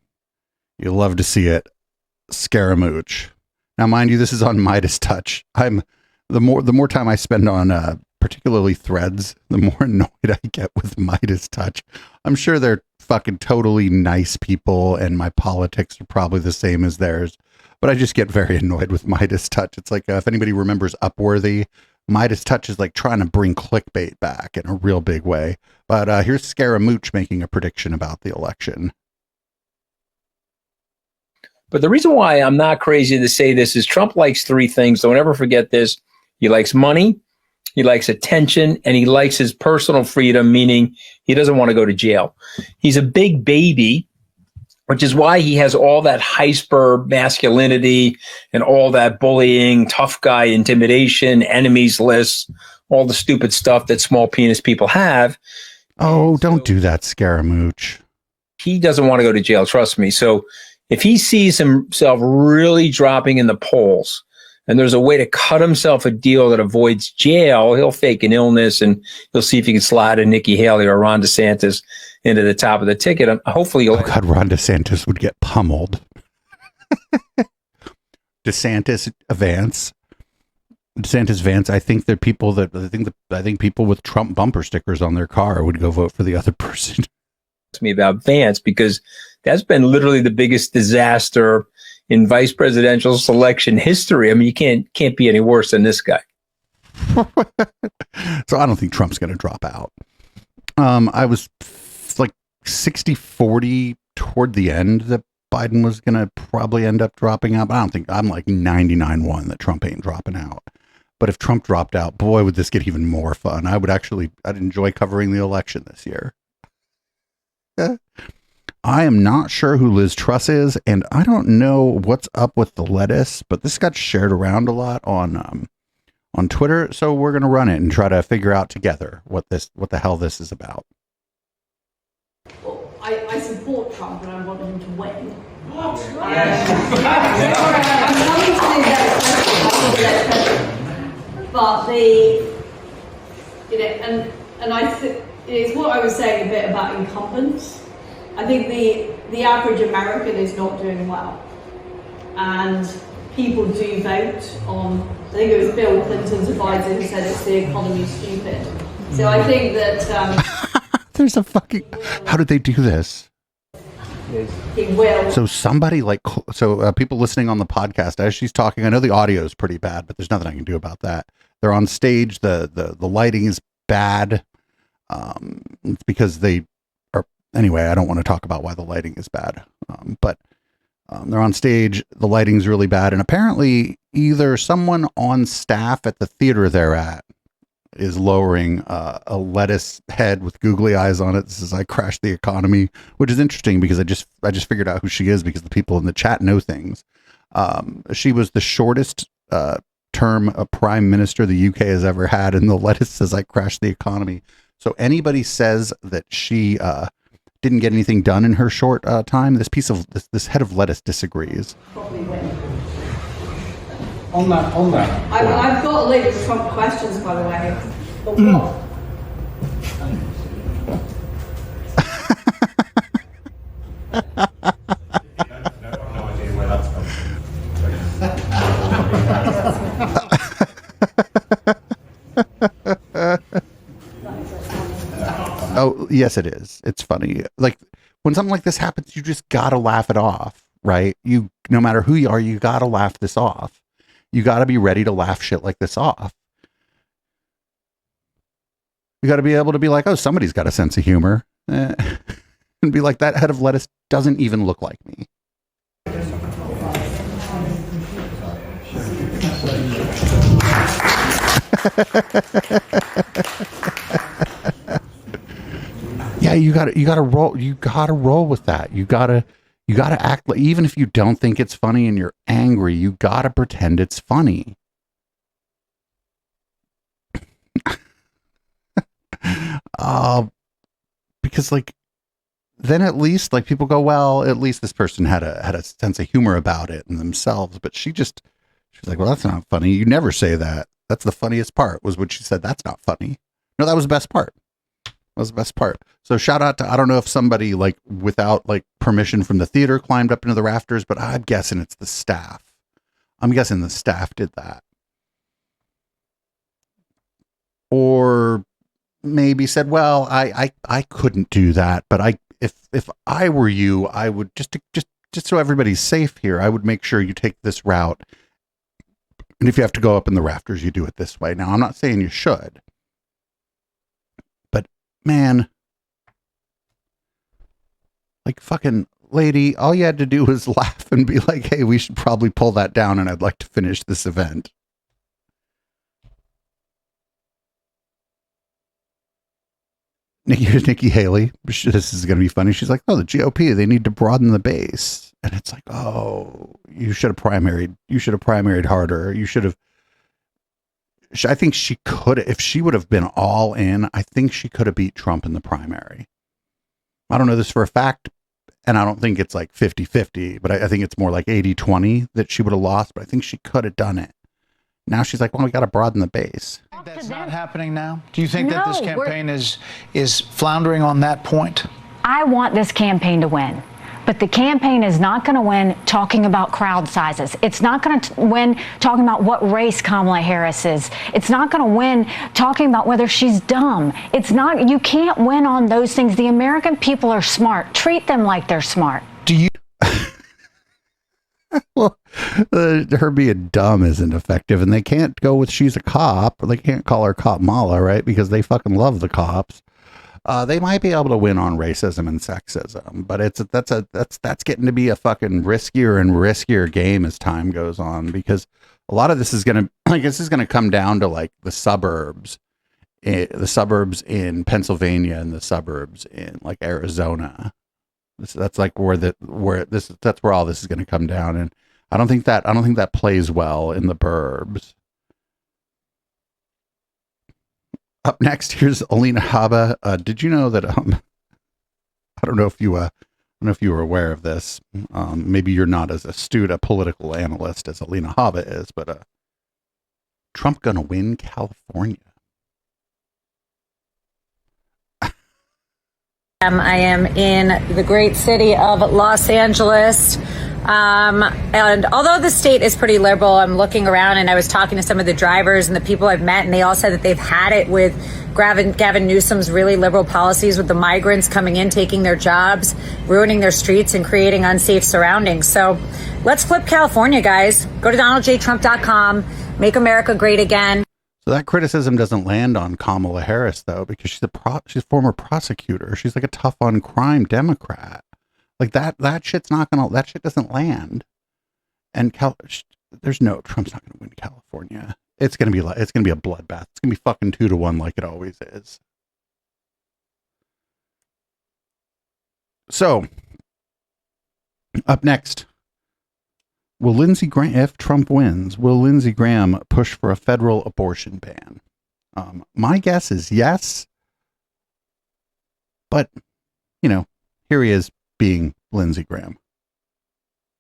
you'll love to see it, Scaramouche. Now, mind you, this is on Midas Touch. The more time I spend on particularly Threads, the more annoyed I get with Midas Touch. I'm sure they're fucking totally nice people, and my politics are probably the same as theirs. But I just get very annoyed with Midas Touch. It's like if anybody remembers Upworthy, Midas Touch is like trying to bring clickbait back in a real big way. But here's Scaramouche making a prediction about the election. But the reason why I'm not crazy to say this is Trump likes three things. Don't ever forget this. He likes money, he likes attention, and he likes his personal freedom, meaning he doesn't want to go to jail. He's a big baby, which is why he has all that hyper masculinity and all that bullying, tough guy intimidation, enemies lists, all the stupid stuff that small penis people have. Oh, don't do that, Scaramouche. He doesn't want to go to jail, trust me. So If he sees himself really dropping in the polls and there's a way to cut himself a deal that avoids jail, he'll fake an illness and he'll see if he can slide a Nikki Haley or Ron DeSantis into the top of the ticket. And hopefully oh God, Ron DeSantis would get pummeled. DeSantis Vance. I think they're people that I think people with Trump bumper stickers on their car would go vote for the other person. To me about Vance, because that's been literally the biggest disaster in vice presidential selection history. I mean, you can't be any worse than this guy. So I don't think Trump's going to drop out. I was like 60-40 toward the end that Biden was going to probably end up dropping out. But I don't think, I'm like 99-1 that Trump ain't dropping out. But if Trump dropped out, boy, would this get even more fun. I'd enjoy covering the election this year. I am not sure who Liz Truss is, and I don't know what's up with the lettuce, but this got shared around a lot on Twitter, so we're going to run it and try to figure out together what the hell this is about. Well, I support Trump and I want him to win. But I think it's what I was saying a bit about incumbents. I think the average American is not doing well, and people do vote on. I think it was Bill Clinton's advisor who said it's the economy's stupid. So I think that there's a fucking. How did they do this? He will. So somebody people listening on the podcast as she's talking, I know the audio is pretty bad, but there's nothing I can do about that. They're on stage. The lighting is bad. It's because they are. Anyway, I don't want to talk about why the lighting is bad. But they're on stage. The lighting's really bad, and apparently either someone on staff at the theater they're at is lowering a lettuce head with googly eyes on it. This is "I crashed the economy," which is interesting because I just figured out who she is because the people in the chat know things. She was the shortest term a prime minister the UK has ever had, and the lettuce says "I crashed the economy." So anybody says that she didn't get anything done in her short time, this head of lettuce disagrees. Probably win. On that. I've got a load of Trump questions, by the way. But what? Oh, yes, it is. It's funny. Like when something like this happens, you just gotta laugh it off, right? No matter who you are, you gotta laugh this off. You gotta be ready to laugh shit like this off. You gotta be able to be like, oh, somebody's got a sense of humor. And be like, that head of lettuce doesn't even look like me. Yeah, you gotta roll with that. You gotta act like, even if you don't think it's funny and you're angry, you gotta pretend it's funny. Because like, then at least like people go, well, at least this person had a sense of humor about it and themselves. But she's like, well, that's not funny. You never say that. That's the funniest part, was when she said, that's not funny. No, that was the best part. That was the best part. So shout out to, I don't know if somebody like without like permission from the theater climbed up into the rafters, but I'm guessing it's the staff. I'm guessing the staff did that. Or maybe said, well, I couldn't do that, but if I were you, I would just so everybody's safe here, I would make sure you take this route. And if you have to go up in the rafters, you do it this way. Now, I'm not saying you should, but man, like fucking lady, all you had to do was laugh and be like, hey, we should probably pull that down and I'd like to finish this event. Here's Nikki Haley. This is going to be funny. She's like, oh, the GOP, they need to broaden the base. And it's like, oh, you should have primaried. You should have primaried harder. You should have. I think she could, if she would have been all in, I think she could have beat Trump in the primary. I don't know this for a fact. And I don't think it's like 50-50, but I think it's more like 80-20 that she would have lost, but I think she could have done it. Now she's like, well, we got to broaden the base. That's not happening now? Do you think that this campaign is floundering on that point? I want this campaign to win. But the campaign is not going to win talking about crowd sizes. It's not going to win talking about what race Kamala Harris is. It's not going to win talking about whether she's dumb. It's not. You can't win on those things. The American people are smart. Treat them like they're smart. Do you? Well, her being dumb isn't effective, and they can't go with she's a cop. They can't call her Cop Mala, right? Because they fucking love the cops. They might be able to win on racism and sexism, but that's getting to be a fucking riskier and riskier game as time goes on, because a lot of this is gonna come down to like the suburbs in Pennsylvania and the suburbs in like Arizona. That's like where all this is going to come down, and I don't think that plays well in the burbs. Up next, here's Alina Habba. Did you know that? I don't know if you were aware of this. Maybe you're not as astute a political analyst as Alina Habba is, but Trump gonna win California. I am in the great city of Los Angeles. And although the state is pretty liberal, I'm looking around and I was talking to some of the drivers and the people I've met, and they all said that they've had it with Gavin Newsom's really liberal policies with the migrants coming in, taking their jobs, ruining their streets, and creating unsafe surroundings. So let's flip California, guys. Go to DonaldJTrump.com. Make America great again. So that criticism doesn't land on Kamala Harris, though, because she's a former prosecutor. She's like a tough on crime Democrat. Like that shit's not gonna. That shit doesn't land. And Trump's not gonna win California. It's gonna be a bloodbath. It's gonna be fucking 2-1 like it always is. So, up next, if Trump wins, will Lindsey Graham push for a federal abortion ban? My guess is yes. But, here he is being Lindsey Graham.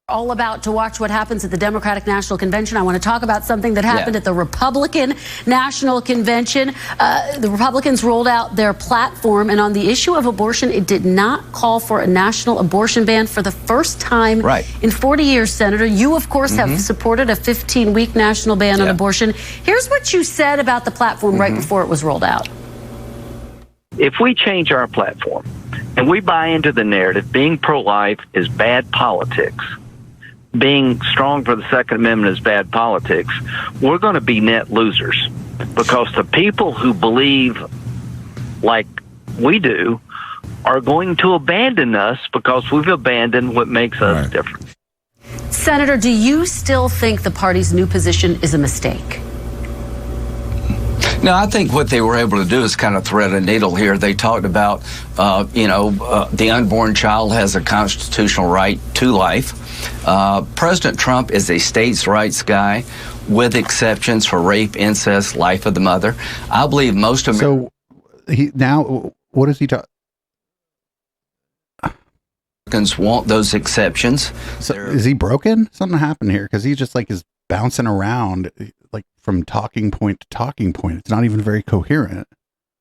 All about to watch what happens at the Democratic National Convention. I want to talk about something that happened at the Republican National Convention. The Republicans rolled out their platform, and on the issue of abortion, it did not call for a national abortion ban for the first time in 40 years, Senator. You, of course, have supported a 15-week national ban on abortion. Here's what you said about the platform right before it was rolled out. If we change our platform and we buy into the narrative, being pro-life is bad politics, being strong for the Second Amendment is bad politics, we're going to be net losers, because the people who believe like we do are going to abandon us because we've abandoned what makes us different. Senator, do you still think the party's new position is a mistake? No, I think what they were able to do is kind of thread a needle here. They talked about, the unborn child has a constitutional right to life. President Trump is a states' rights guy with exceptions for rape, incest, life of the mother. I believe most Americans... So, what is he talking... Americans want those exceptions. So, is he broken? Something happened here, because he just is bouncing around from talking point to talking point. It's not even very coherent.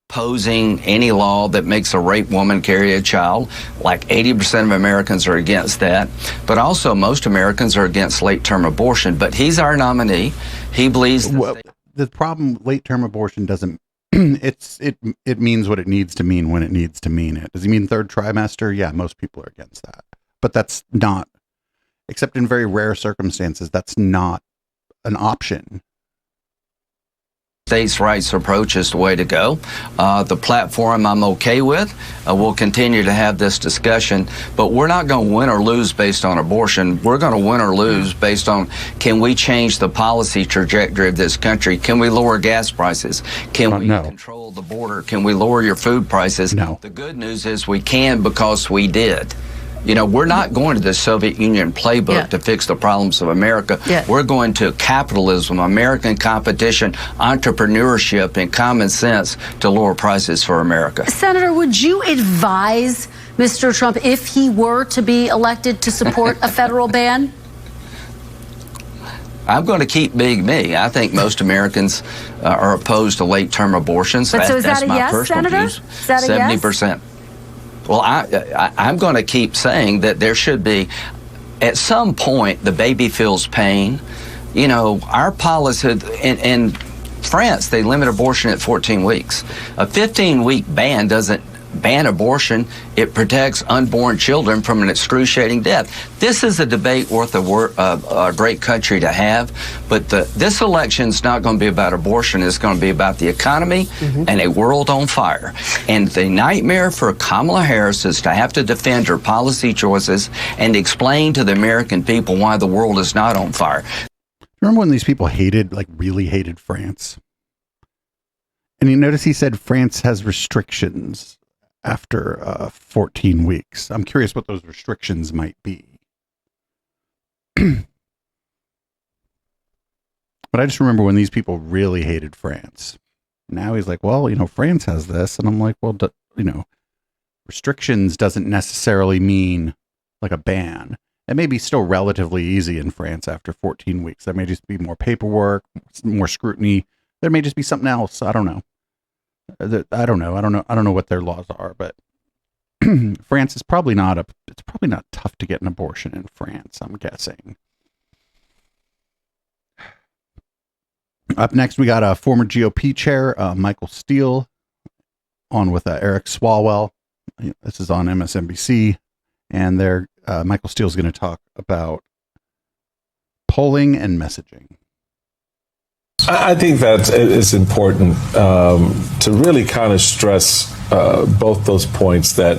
Opposing any law that makes a raped woman carry a child. Like 80% of Americans are against that. But also most Americans are against late-term abortion. But he's our nominee. He believes... the problem, late-term abortion doesn't... it means what it needs to mean when it needs to mean it. Does he mean third trimester? Yeah, most people are against that. But that's not... Except in very rare circumstances, that's not an option. States' rights approach is the way to go. The platform I'm okay with. We'll continue to have this discussion, but we're not going to win or lose based on abortion. We're going to win or lose based on, can we change the policy trajectory of this country? Can we lower gas prices? Can we control the border? Can we lower your food prices? No. The good news is we can, because we did. We're not going to the Soviet Union playbook to fix the problems of America. We're going to capitalism, American competition, entrepreneurship, and common sense to lower prices for America. Senator, would you advise Mr. Trump, if he were to be elected, to support a federal ban? I'm going to keep being me. I think most Americans are opposed to late-term abortions. But so is that's that a my yes, personal Senator? views. Is that a 70%. yes? Well, I'm going to keep saying that there should be, at some point, the baby feels pain. You know, our policy in France, they limit abortion at 14 weeks. A 15-week ban doesn't ban abortion. It protects unborn children from an excruciating death. This is a debate worth a great country to have, but this election's not going to be about abortion. It's going to be about the economy and a world on fire. And the nightmare for Kamala Harris is to have to defend her policy choices and explain to the American people why the world is not on fire. Remember when these people really hated France? And you notice he said France has restrictions after 14 weeks. I'm curious what those restrictions might be. But I just remember when these people really hated France. Now he's like, well, France has this. And I'm like, well, restrictions doesn't necessarily mean like a ban. It may be still relatively easy in France after 14 weeks. There may just be more paperwork, more scrutiny. There may just be something else. I don't know. I don't know what their laws are, but France is probably not it's probably not tough to get an abortion in France, I'm guessing. Up next, we got a former GOP chair, Michael Steele, on with Eric Swalwell. This is on MSNBC, and Michael Steele is going to talk about polling and messaging. I think that it's important to really kind of stress both those points, that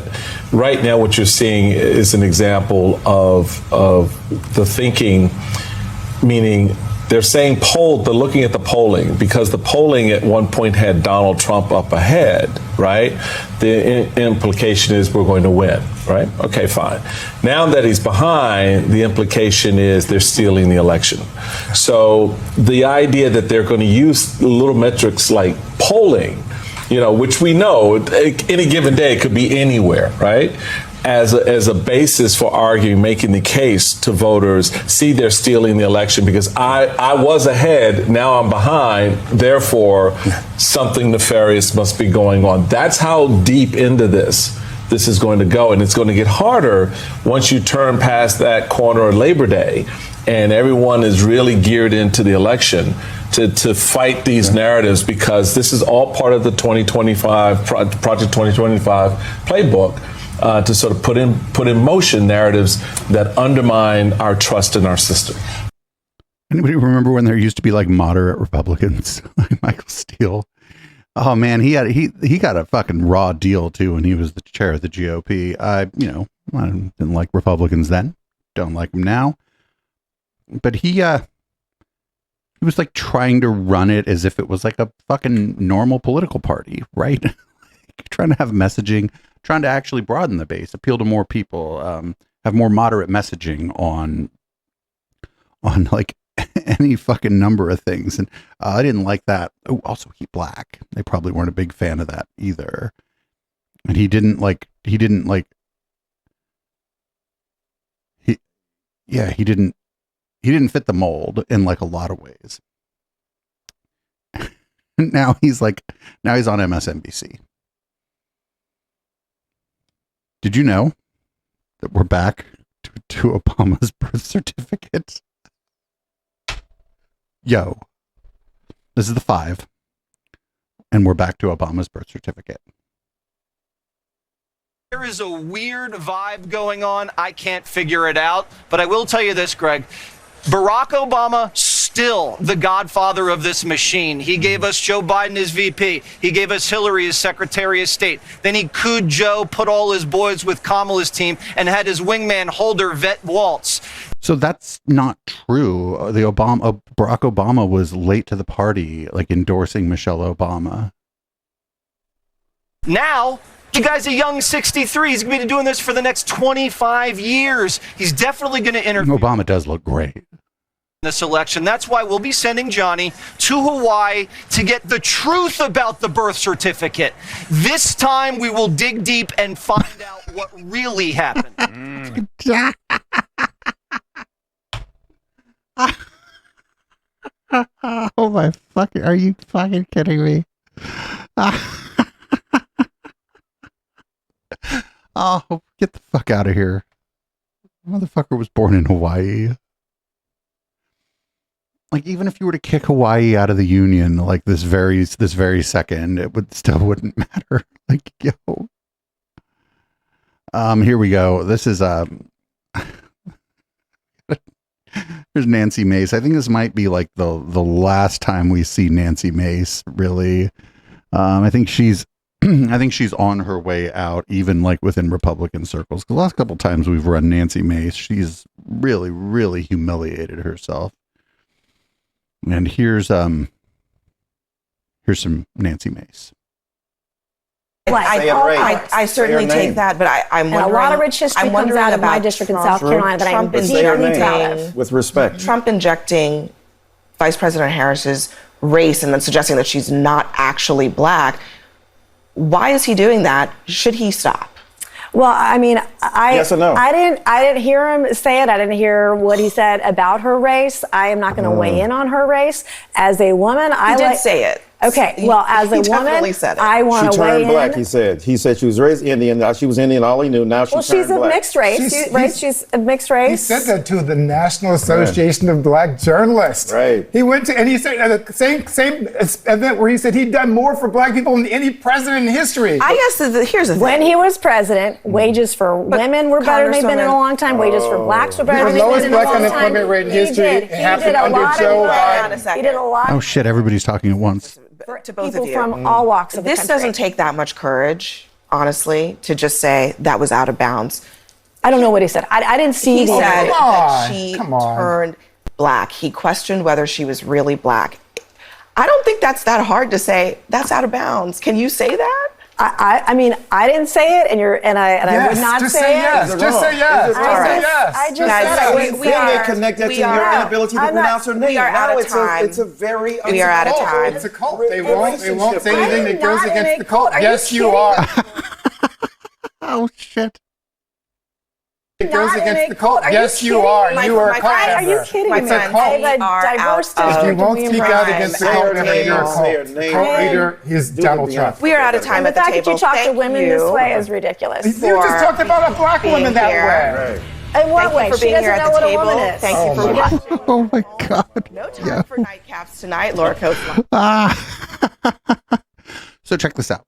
right now what you're seeing is an example of the thinking, meaning they're saying polled, but looking at the polling, because the polling at one point had Donald Trump up ahead, right? The implication is we're going to win, right? Okay, fine. Now that he's behind, the implication is they're stealing the election. So the idea that they're going to use little metrics like polling, which we know any given day it could be anywhere, right? As a basis for arguing, making the case to voters, see, they're stealing the election because I was ahead, now I'm behind, therefore something nefarious must be going on. That's how deep into this is going to go, and it's going to get harder once you turn past that corner of Labor Day and everyone is really geared into the election to fight these narratives, because this is all part of the 2025 Project 2025 playbook. To sort of put in motion narratives that undermine our trust in our system. Anybody remember when there used to be like moderate Republicans, like Michael Steele? Oh man, he got a fucking raw deal too when he was the chair of the GOP. I didn't like Republicans then, don't like them now. But he was like trying to run it as if it was like a fucking normal political party, right? Trying to have messaging, trying to actually broaden the base, appeal to more people, have more moderate messaging on like any fucking number of things. And I didn't like that. Oh, also he black. They probably weren't a big fan of that either. And he didn't fit the mold in like a lot of ways. Now he's on MSNBC. Did you know that we're back to Obama's birth certificate? Yo, this is the 5, and we're back to Obama's birth certificate. There is a weird vibe going on. I can't figure it out, but I will tell you this, Greg. Barack Obama, still the godfather of this machine. He gave us Joe Biden as VP. He gave us Hillary as Secretary of State. Then he cooed Joe, put all his boys with Kamala's team, and had his wingman holder vet Walz. So that's not true. Barack Obama was late to the party, like endorsing Michelle Obama. Now, you guy's a young 63. He's going to be doing this for the next 25 years. He's definitely going to interview. Obama does look great. this election. That's why we'll be sending Johnny to Hawaii to get the truth about the birth certificate. This time we will dig deep and find out what really happened. Oh my fucking, are you fucking kidding me? Oh, get the fuck out of here. Motherfucker was born in Hawaii. Like, even if you were to kick Hawaii out of the union, like this very second, it would still wouldn't matter. Like, yo. Here we go. This is here's Nancy Mace. I think this might be like the last time we see Nancy Mace, really. I think she's on her way out, even like within Republican circles. The last couple times we've run Nancy Mace, she's really, really humiliated herself. And here's some Nancy Mace. I certainly take that, but I'm wondering. And a lot of rich history comes out of my district in South Carolina that I'm deeply proud of. With respect, Trump injecting Vice President Harris's race and then suggesting that she's not actually black. Why is he doing that? Should he stop? Well, I mean, Yes or no? I didn't hear him say it. I didn't hear what he said about her race. I am not going to weigh in on her race. As a woman, He did say it. Okay, well, as a woman, I want to weigh in. She turned black, he said. He said she was raised Indian. Now she was Indian, all he knew. Now she turned black. She's of mixed race, She's of mixed race. He said that to the National Association of Black Journalists. Right. He went to, and he said at the same event where he said he'd done more for black people than any president in history. I guess here's the thing. When he was president, wages for women were better than they've been in a long time. Wages for blacks were better than they've been in a long time. The lowest black unemployment rate in history. It happened under Joe Biden. He did a lot. Oh shit, everybody's talking at once. To both people of you. from all walks of the This country. doesn't take that much courage, honestly, to just say that was out of bounds. I don't know what he said. I didn't see He the said video. that she turned black. He questioned whether she was really black. I don't think that's that hard to say. That's out of bounds. Can you say that? I mean, I didn't say it, and I would not just say say it. yes. Just say yes. All right. I just Guys, we are connected to your inability to pronounce her name. We are out of time. It's a very. We are out of time. It's a cult. They won't say anything that goes against the cult. Yes, you are. Oh shit. It goes against the cult. Yes, you are. You are a cult member. Are you kidding me? It's a cult. I have a diverse If you district. won't speak out against the cult member, you're a cult. The cult leader is Donald Trump. We are out of time at the table. The fact that you talk to women this way is ridiculous. You just talked about a black woman that way. In what way? Thank you for She being doesn't here know at what the a table. woman is. Thank you for watching. Oh my god. No time for nightcaps tonight, Laura Coates. So check this out.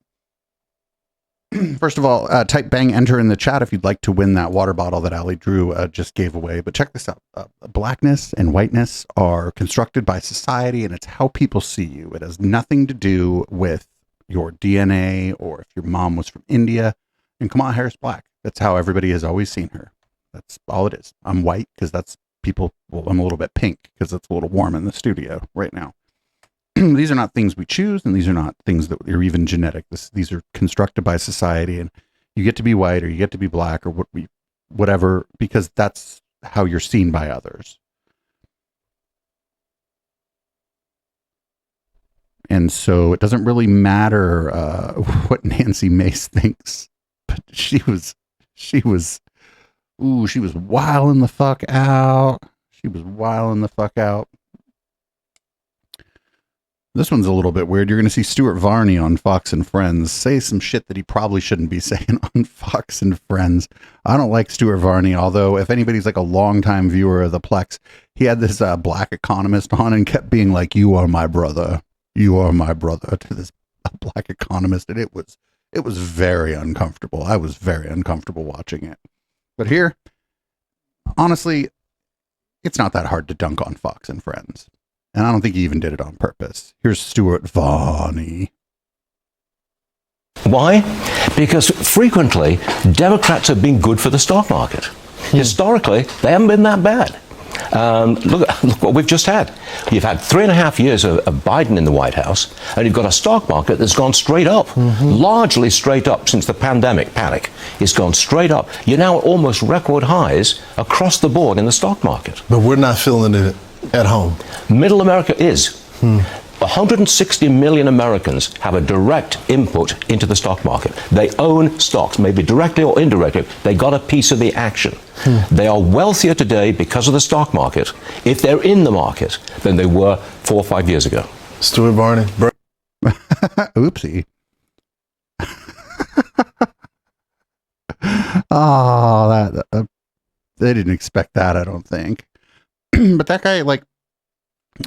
First of all, type bang enter in the chat if you'd like to win that water bottle that Ali Drew just gave away. But check this out. Blackness and whiteness are constructed by society, and it's how people see you. It has nothing to do with your DNA or if your mom was from India. And Kamala Harris black. That's how everybody has always seen her. That's all it is. I'm white because that's people. Well, I'm a little bit pink because it's a little warm in the studio right now. These are not things we choose, and these are not things that are even genetic. These are constructed by society, and you get to be white or you get to be black or whatever, because that's how you're seen by others. And so it doesn't really matter what Nancy Mace thinks, but she was wilding the fuck out. She was wilding the fuck out. This one's a little bit weird. You're going to see Stuart Varney on Fox and Friends say some shit that he probably shouldn't be saying on Fox and Friends. I don't like Stuart Varney, although if anybody's like a longtime viewer of the Plex, he had this black economist on and kept being like, "You are my brother. You are my brother," to this black economist. And it was very uncomfortable. I was very uncomfortable watching it. But here, honestly, it's not that hard to dunk on Fox and Friends. And I don't think he even did it on purpose. Here's Stuart Varney. Why? Because frequently, Democrats have been good for the stock market. Historically, they haven't been that bad. Look what we've just had. You've had 3.5 years of Biden in the White House, and you've got a stock market that's gone straight up, largely straight up since the pandemic panic. It's gone straight up. You're now at almost record highs across the board in the stock market. But we're not feeling it At home. Middle America is. 160 million Americans have a direct input into the stock market. They own stocks, maybe directly or indirectly. They got a piece of the action. They are wealthier today because of the stock market, if they're in the market, than they were 4 or 5 years ago. Stuart Varney. Oopsie. Oh, that they didn't expect that, I don't think. But that guy, like,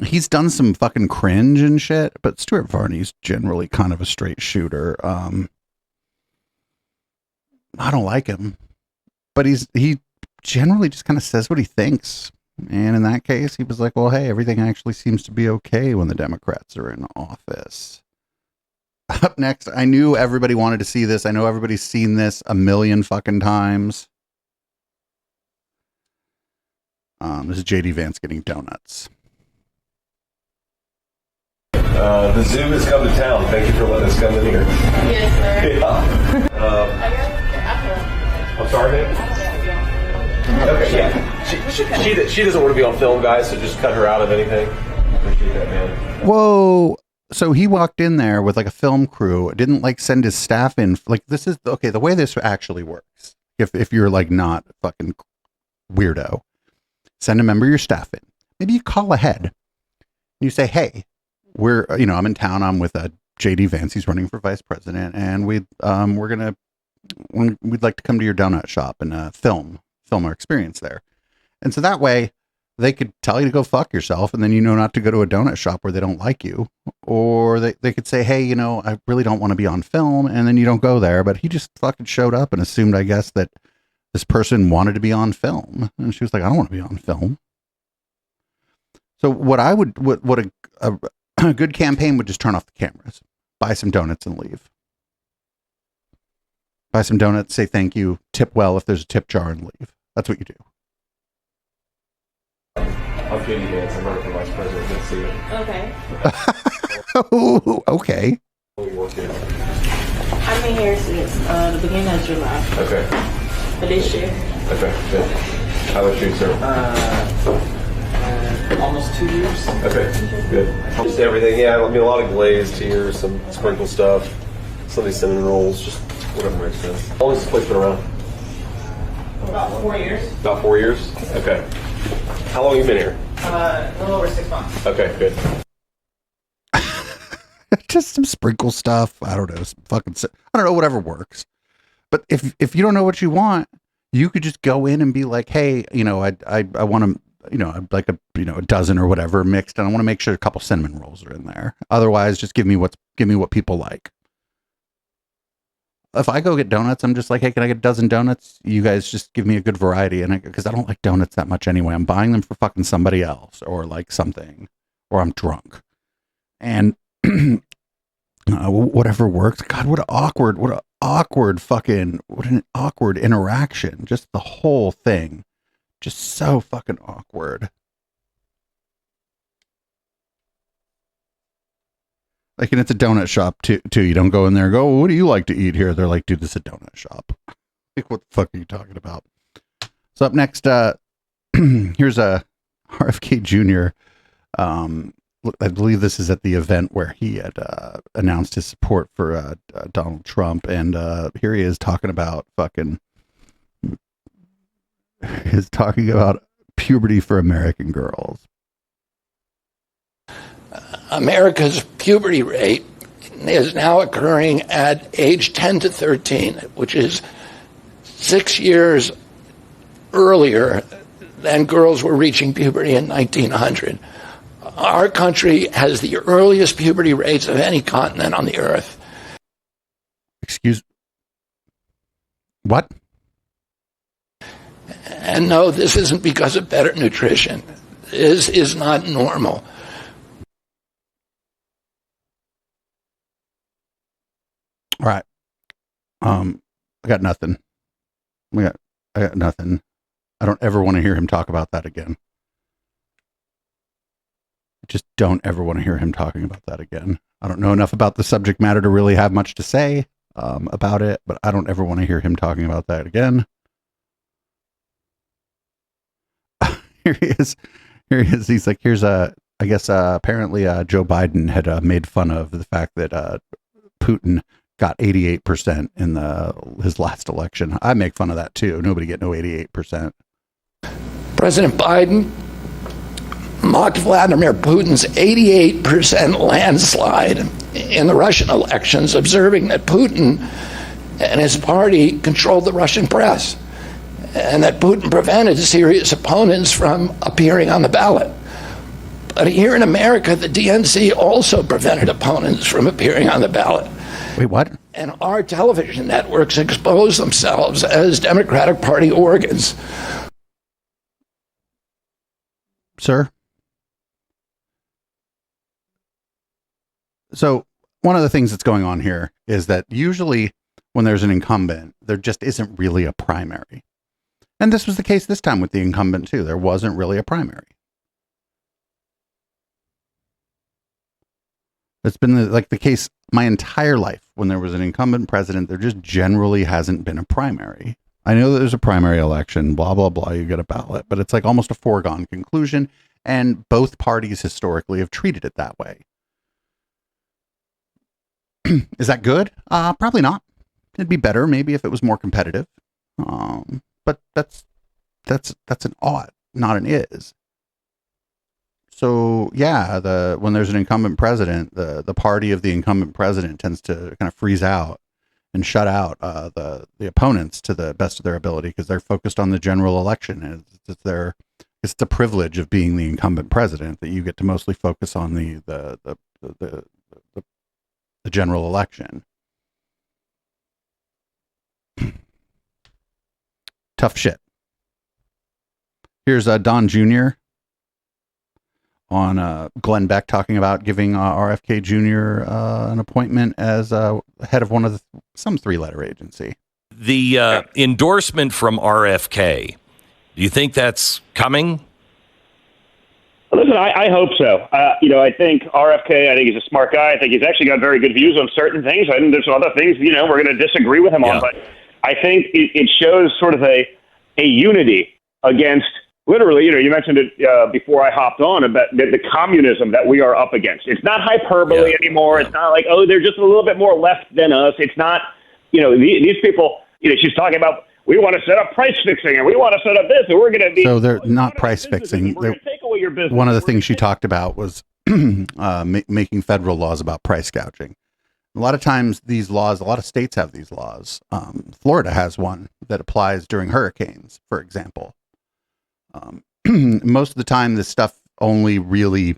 he's done some fucking cringe and shit, but Stuart Varney's generally kind of a straight shooter. I don't like him, but he generally just kind of says what he thinks. And in that case, he was like, well, hey, everything actually seems to be okay when the Democrats are in office. Up next, I knew everybody wanted to see this. I know everybody's seen this a million fucking times. This is JD Vance getting donuts. The zoo has come to town. Thank you for letting us come in here. Yes, sir. Yeah. I'm sorry, babe? Okay, yeah. She doesn't want to be on film, guys, so just cut her out of anything. Appreciate that, man. Whoa. So he walked in there with like a film crew, didn't like send his staff in. Like, this is, okay, the way this actually works, if you're like not a fucking weirdo, send a member of your staff in. Maybe you call ahead. You say, hey, I'm in town. I'm with JD Vance. He's running for vice president, and we'd like to come to your donut shop and film our experience there. And so that way they could tell you to go fuck yourself, and then you know not to go to a donut shop where they don't like you. Or they could say, hey, I really don't want to be on film, and then you don't go there. But he just fucking showed up and assumed, I guess, that this person wanted to be on film. And she was like, I don't want to be on film. So what a good campaign would just turn off the cameras, buy some donuts and leave. Buy some donuts, say thank you, tip well if there's a tip jar, and leave. That's what you do. I'm JD Vance. I'm running for vice president. Good to see you. Okay. Oh, okay. I've been here since the beginning of July. Okay. For this year. Okay, good. How about you, sir? Almost 2 years. Okay, good. Just everything, yeah. I mean, a lot of glazed here, some sprinkle stuff, some of these cinnamon rolls, just whatever makes sense. How long has this place been around? About 4 years. About 4 years? Okay. How long have you been here? A little over 6 months. Okay, good. Just some sprinkle stuff. I don't know. I don't know, whatever works. But if you don't know what you want, you could just go in and be like, hey, I want to, I'd like a dozen or whatever mixed, and I want to make sure a couple cinnamon rolls are in there. Otherwise, just give me what people like. If I go get donuts, I'm just like, hey, can I get a dozen donuts? You guys just give me a good variety, and because I don't like donuts that much anyway. I'm buying them for fucking somebody else, or like something, or I'm drunk, and whatever works. God, what an awkward interaction. Just the whole thing. Just so fucking awkward. Like, and it's a donut shop too. You don't go in there and go, what do you like to eat here? They're like, dude, this is a donut shop. Like, what the fuck are you talking about? So up next, here's a RFK Jr. I believe this is at the event where he had announced his support for Donald Trump, and here he is talking about puberty for American girls. America's puberty rate is now occurring at age 10 to 13, which is 6 years earlier than girls were reaching puberty in 1900. Our country has the earliest puberty rates of any continent on the earth. Excuse? What? And no, this isn't because of better nutrition. This is not normal. All right. I got nothing. I got nothing. I don't ever want to hear him talk about that again. I just don't ever want to hear him talking about that again. I don't know enough about the subject matter to really have much to say about it, but I don't ever want to hear him talking about that again. Here he is. Here he is. He's like, I guess apparently Joe Biden had made fun of the fact that Putin got 88% in his last election. I make fun of that too. Nobody get no 88%. President Biden mocked Vladimir Putin's 88% landslide in the Russian elections, observing that Putin and his party controlled the Russian press and that Putin prevented serious opponents from appearing on the ballot. But here in America, the DNC also prevented opponents from appearing on the ballot. Wait, what? And our television networks expose themselves as Democratic Party organs. Sir? So one of the things that's going on here is that usually when there's an incumbent, there just isn't really a primary. And this was the case this time with the incumbent too. There wasn't really a primary. It's been like the case my entire life. When there was an incumbent president, there just generally hasn't been a primary. I know that there's a primary election, blah, blah, blah, you get a ballot, but it's like almost a foregone conclusion. And both parties historically have treated it that way. Is that good? Probably not. It'd be better maybe if it was more competitive. But that's an ought, not an is. So yeah, when there's an incumbent president, the party of the incumbent president tends to kind of freeze out and shut out the opponents to the best of their ability because they're focused on the general election. It's the privilege of being the incumbent president that you get to mostly focus on the general election. Tough shit. Here's Don Jr. on Glenn Beck talking about giving RFK Jr. An appointment as head of some three-letter agency. The endorsement from RFK, do you think that's coming? Listen, I hope so. I think RFK, I think he's a smart guy. I think he's actually got very good views on certain things. I think there's other things, we're going to disagree with him on. But I think it shows sort of a unity against, literally, you mentioned it before I hopped on, about the communism that we are up against. It's not hyperbole anymore. It's not like, they're just a little bit more left than us. It's not, these people, she's talking about, we want to set up price fixing and we want to set up this and we're going to be. So they're not price fixing. We're going to take away your business. One of the things she talked about was making federal laws about price gouging. A lot of times a lot of states have these laws. Florida has one that applies during hurricanes, for example. Most of the time, this stuff only really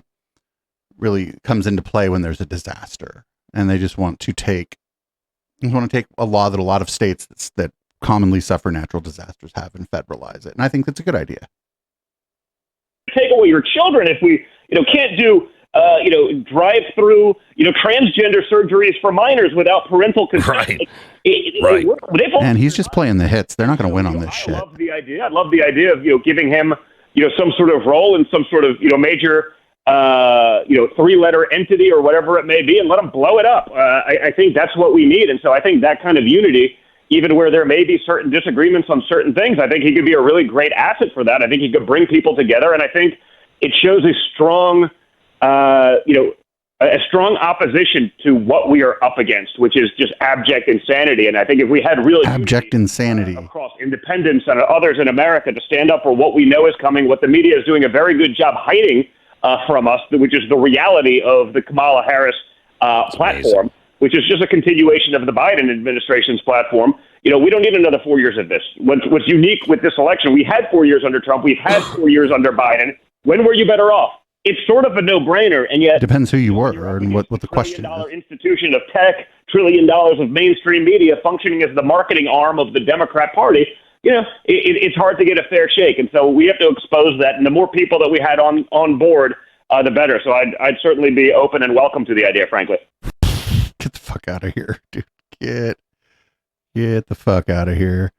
comes into play when there's a disaster. And they just want to take a law that a lot of states that commonly suffer natural disasters have and federalize it. And I think that's a good idea. Take away your children if we, can't do, drive-through, transgender surgeries for minors without parental consent. Right. And he's just playing the hits. They're not going to win on this shit. I love the idea of, giving him, some sort of role in some sort of, major, three-letter entity or whatever it may be, and let him blow it up. I think that's what we need. And so I think that kind of unity, even where there may be certain disagreements on certain things, I think he could be a really great asset for that. I think he could bring people together, and I think it shows a strong, a strong opposition to what we are up against, which is just abject insanity. And I think if we had really abject insanity across independents and others in America to stand up for what we know is coming, what the media is doing a very good job hiding from us, which is the reality of the Kamala Harris platform, which is just a continuation of the Biden administration's platform. We don't need another 4 years of this. What's unique with this election, we had 4 years under Trump. We've had 4 years under Biden. When were you better off? It's sort of a no-brainer, and yet depends who you were and what the question is. $1 trillion institution of tech, $1 trillion of mainstream media functioning as the marketing arm of the Democrat Party. It's hard to get a fair shake, and so we have to expose that. And the more people that we had on board, the better. So I'd certainly be open and welcome to the idea, frankly. Get the fuck out of here, dude. Get the fuck out of here.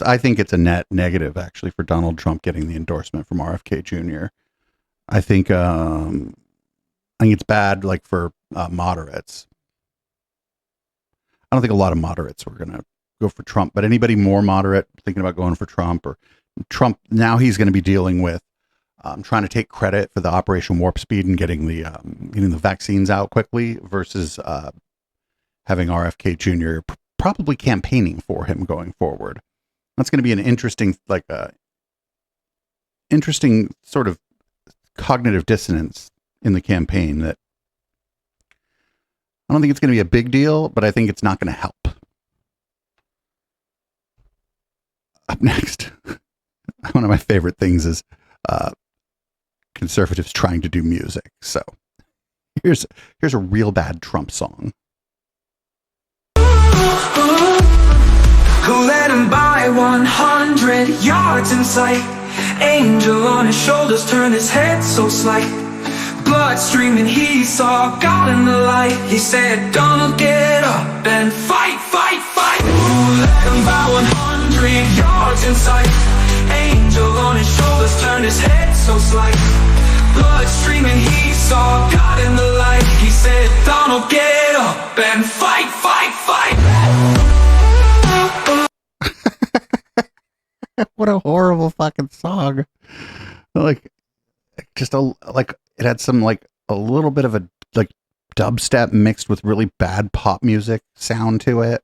I think it's a net negative actually for Donald Trump getting the endorsement from RFK Jr. I think it's bad for moderates. I don't think a lot of moderates were going to go for Trump, but anybody more moderate thinking about going for Trump or Trump, now he's going to be dealing with trying to take credit for the Operation Warp Speed and getting the vaccines out quickly versus having RFK Jr. Probably campaigning for him going forward. That's going to be an interesting, interesting sort of cognitive dissonance in the campaign that I don't think it's going to be a big deal, but I think it's not going to help. Up next, one of my favorite things is conservatives trying to do music. So here's a real bad Trump song. Who let him buy 100 yards in sight? Angel on his shoulders, turn his head so slight. Blood streaming, he saw God in the light. He said, Donald, get up and fight, fight, fight. Who let him buy 100 yards in sight? Angel on his shoulders, turned his head so slight. Blood streaming, he saw God in the light. He said, Donald, get up and fight, fight, fight. What a horrible fucking song. Like, just it had some a little bit of a dubstep mixed with really bad pop music sound to it.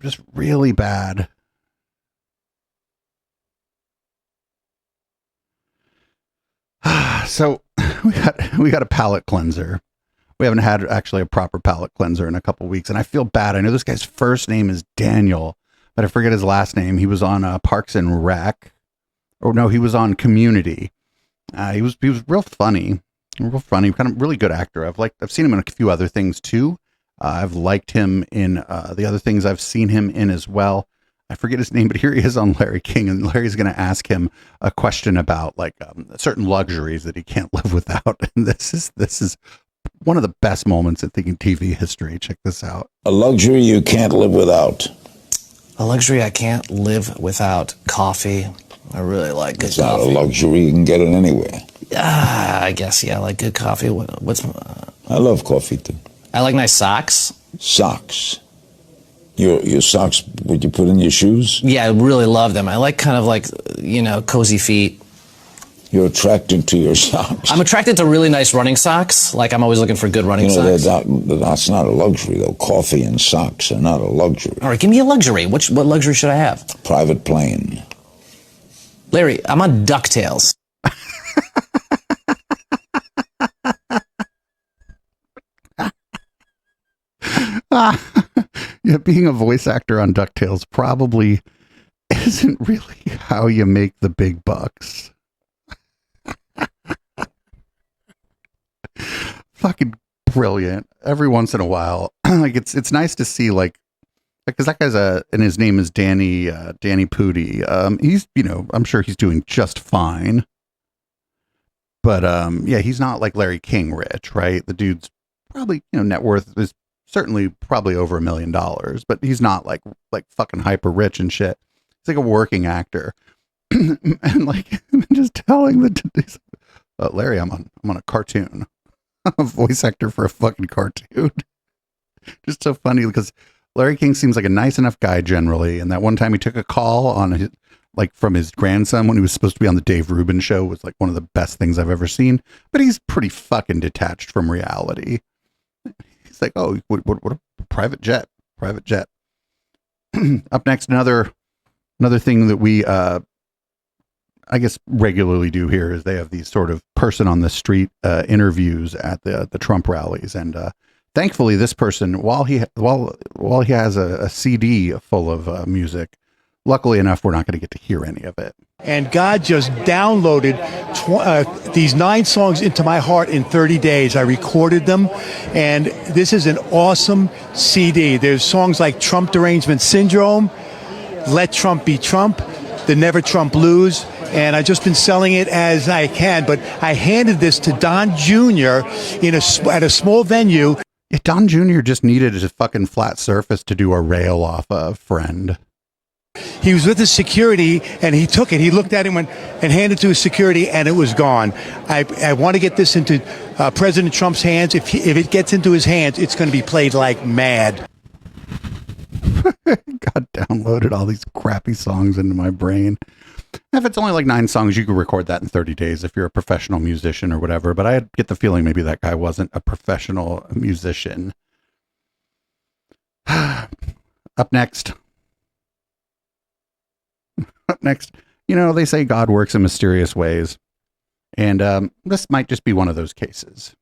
Just really bad. So we got a palate cleanser. We haven't had actually a proper palate cleanser in a couple weeks, and I feel bad. I know this guy's first name is Daniel, but I forget his last name. He was on Parks and Rec. Or no, he was on Community. He was real funny, kind of really good actor. I've seen him in a few other things too. I've liked him in the other things I've seen him in as well. I forget his name, but here he is on Larry King, and Larry's going to ask him a question about certain luxuries that he can't live without. And this is one of the best moments in thinking TV history. Check this out. A luxury you can't live without. A luxury I can't live without. Coffee. I really like good It's coffee. not a luxury. You can get it anywhere. I guess, yeah, I like good coffee. I love coffee, too. I like nice socks. Socks. Your socks, would you put in your shoes? Yeah, I really love them. I like kind of cozy feet. You're attracted to your socks. I'm attracted to really nice running socks. I'm always looking for good running socks. That's not a luxury, though. Coffee and socks are not a luxury. All right, give me a luxury. What luxury should I have? Private plane. Larry, I'm on DuckTales. Yeah, being a voice actor on DuckTales probably isn't really how you make the big bucks. Fucking brilliant. Every once in a while, it's nice to see because that guy's and his name is Danny Pudi. He's I'm sure he's doing just fine. But yeah, he's not like Larry King rich, right? The dude's probably net worth is certainly probably over $1 million, but he's not like fucking hyper rich and shit. He's like a working actor, and just telling Larry, I'm on a cartoon, a voice actor for a fucking cartoon. Just so funny because Larry King seems like a nice enough guy generally, and that one time he took a call on his from his grandson when he was supposed to be on the Dave Rubin show was one of the best things I've ever seen. But he's pretty fucking detached from reality. He's like, oh, what a private jet. Up next, another thing that we I guess regularly do here is they have these sort of person on the street interviews at the Trump rallies, and thankfully this person, while he has a CD full of music, luckily enough we're not going to get to hear any of it. And God just downloaded these 9 songs into my heart in 30 days. I recorded them, and this is an awesome CD. There's songs like Trump Derangement Syndrome, Let Trump Be Trump, The Never Trump Blues, and I've just been selling it as I can, but I handed this to Don Jr. at a small venue. Yeah, Don Jr. just needed a fucking flat surface to do a rail off of, friend. He was with his security, and he took it. He looked at it and handed it to his security, and it was gone. I want to get this into President Trump's hands. If it gets into his hands, it's going to be played like mad. God downloaded all these crappy songs into my brain. If it's only like 9 songs, you could record that in 30 days if you're a professional musician or whatever. But I get the feeling maybe that guy wasn't a professional musician. Up next. They say God works in mysterious ways. And this might just be one of those cases.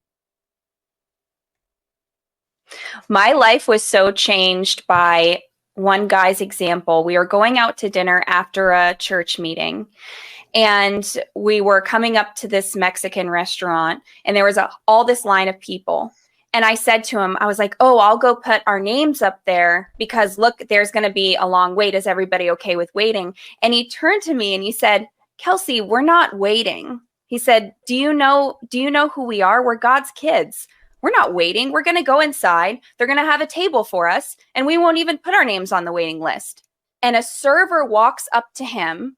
My life was so changed by one guy's example. We were going out to dinner after a church meeting, and we were coming up to this Mexican restaurant, and there was all this line of people. And I said to him, I was like, oh, I'll go put our names up there because look, there's going to be a long wait. Is everybody okay with waiting? And he turned to me and he said, Kelsey, we're not waiting. He said, do you know who we are? We're God's kids. We're not waiting. We're going to go inside. They're going to have a table for us, and we won't even put our names on the waiting list. And a server walks up to him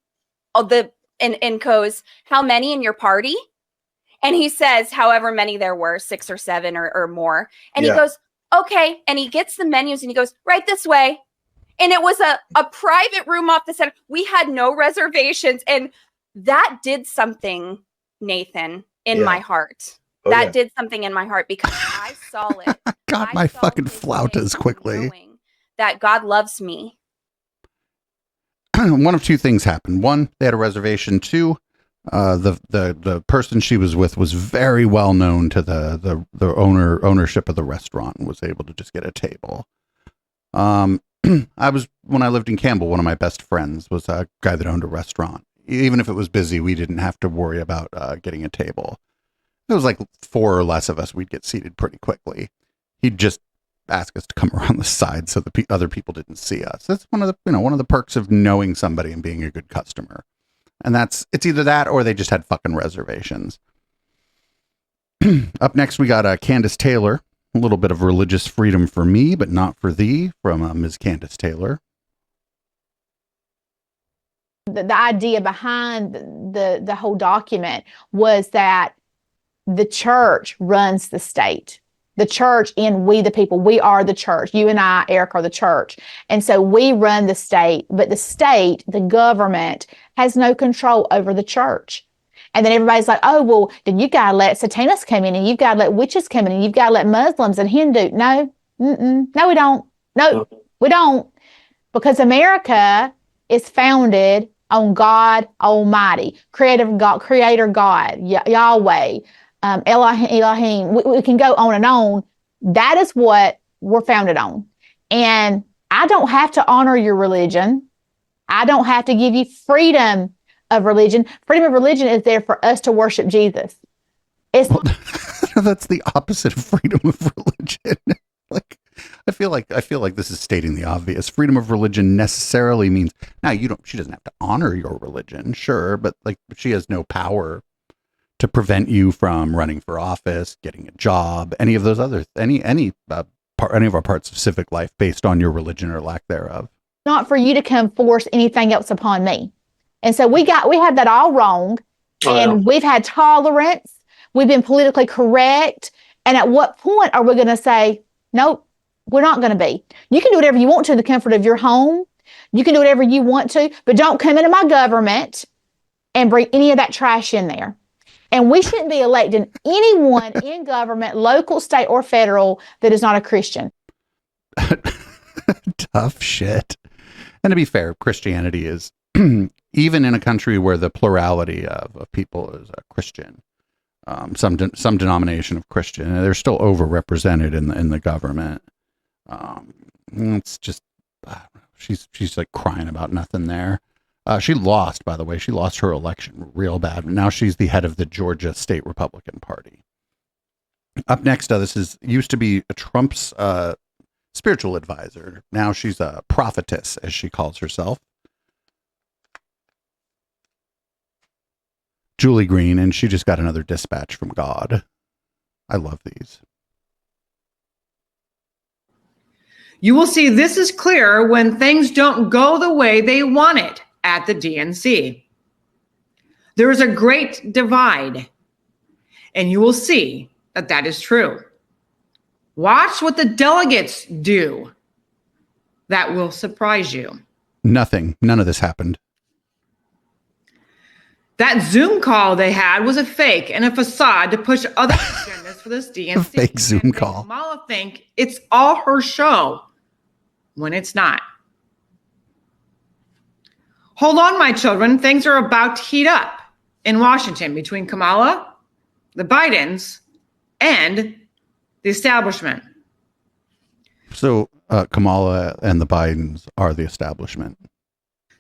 and goes, how many in your party? And he says, however many there were, 6 or 7 or more. And he goes, okay. And he gets the menus and he goes, right this way. And it was a private room off the center. We had no reservations. And that did something, Nathan, in my heart. That did something in my heart because I saw it. Got my fucking flautas quickly. That God loves me. One of 2 things happened. 1, they had a reservation. 2, the person she was with was very well known to the ownership of the restaurant and was able to just get a table. When I lived in Campbell, one of my best friends was a guy that owned a restaurant. Even if it was busy, we didn't have to worry about getting a table. It was like 4 or less of us, we'd get seated pretty quickly. He'd just ask us to come around the side so the other people didn't see us. That's one of the perks of knowing somebody and being a good customer. And it's either that or they just had fucking reservations. Up next, we got Candace Taylor. A little bit of religious freedom for me, but not for thee, from Ms. Candace Taylor. The idea behind the whole document was that the church runs the state. The church and we, the people, we are the church. You and I, Eric, are the church. And so we run the state, but the state, the government, has no control over the church. And then everybody's like, oh, well, then you got to let Satanists come in and you've got to let witches come in and you've got to let Muslims and Hindu. No, no, we don't. No, we don't. Because America is founded on God Almighty, creator God, Yahweh, Elohim. We can go on and on. That is what we're founded on. And I don't have to honor your religion. I don't have to give you freedom of religion. Freedom of religion is there for us to worship Jesus. That's the opposite of freedom of religion. I feel like this is stating the obvious. Freedom of religion necessarily means she doesn't have to honor your religion, sure, but she has no power to prevent you from running for office, getting a job, any of those other any of our parts of civic life based on your religion or lack thereof. Not for you to come force anything else upon me. And so we have that all wrong. And we've had tolerance. We've been politically correct. And at what point are we going to say, nope, we're not going to be? You can do whatever you want to in the comfort of your home. You can do whatever you want to, but don't come into my government and bring any of that trash in there. And we shouldn't be electing anyone in government, local, state, or federal, that is not a Christian. Tough shit. And to be fair, Christianity is, even in a country where the plurality of people is a Christian, some denomination of Christian, they're still overrepresented in the government. It's just, she's like crying about nothing there. She lost, by the way. She lost her election real bad. Now she's the head of the Georgia State Republican Party. Up next, this used to be Trump's spiritual advisor. Now she's a prophetess, as she calls herself. Julie Green, and she just got another dispatch from God. I love these. You will see this is clear when things don't go the way they want it at the DNC. There is a great divide, and you will see that is true. Watch what the delegates do. That will surprise you. Nothing. None of this happened. That Zoom call they had was a fake and a facade to push other agendas for this DNC. Fake Zoom call. Kamala think it's all her show when it's not. Hold on, my children. Things are about to heat up in Washington between Kamala, the Bidens, and the establishment. So Kamala and the Bidens are the establishment.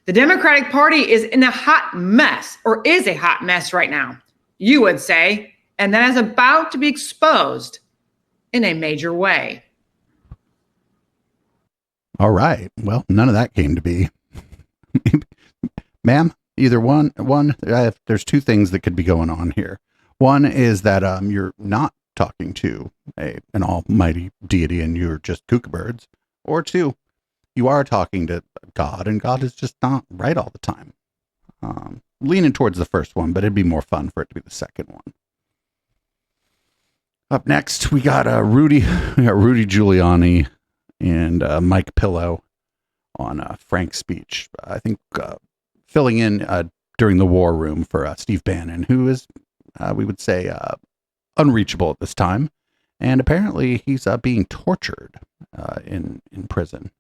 The Democratic Party is in a hot mess, or is a hot mess right now, you would say, and that is about to be exposed in a major way. All right. Well, none of that came to be. Ma'am, either one, there's two things that could be going on here. One is that you're not talking to an almighty deity and you're just kookaburds. Or two, you are talking to God and God is just not right all the time. Leaning towards the first one, but it'd be more fun for it to be the second one. Up next, we got Rudy Giuliani and Mike Pillow on Frank's speech. I think filling in during the war room for Steve Bannon, who is, we would say, unreachable at this time. And apparently he's being tortured in prison.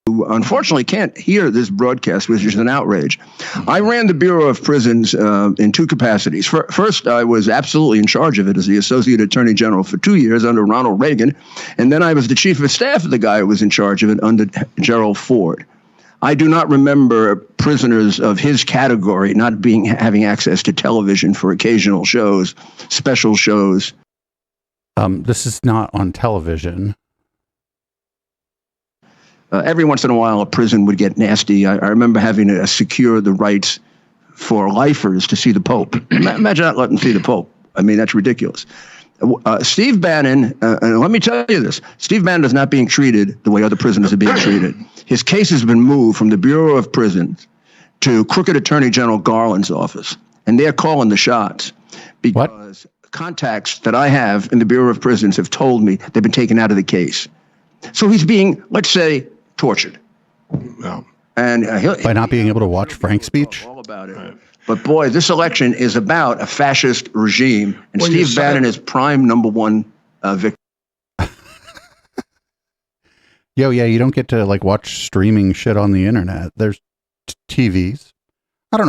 Who unfortunately can't hear this broadcast, which is an outrage. I ran the Bureau of Prisons in two capacities. First, I was absolutely in charge of it as the Associate Attorney General for 2 years under Ronald Reagan. And then I was the Chief of Staff of the guy who was in charge of it under Gerald Ford. I do not remember prisoners of his category not having access to television for occasional shows, special shows. This is not on television. Every once in a while, a prison would get nasty. I remember having to secure the rights for lifers to see the Pope. Imagine not letting them see the Pope. I mean, that's ridiculous. Steve Bannon, and let me tell you this, Steve Bannon is not being treated the way other prisoners are being treated. His case has been moved from the Bureau of Prisons to Crooked Attorney General Garland's office, and they're calling the shots because contacts that I have in the Bureau of Prisons have told me they've been taken out of the case. So he's being, let's say, tortured. No. And by not being able to watch Frank's speech? All about it. Right. But boy, this election is about a fascist regime, and Steve Bannon is prime number one victim. Yeah, you don't get to like watch streaming shit on the internet. There's TVs. I don't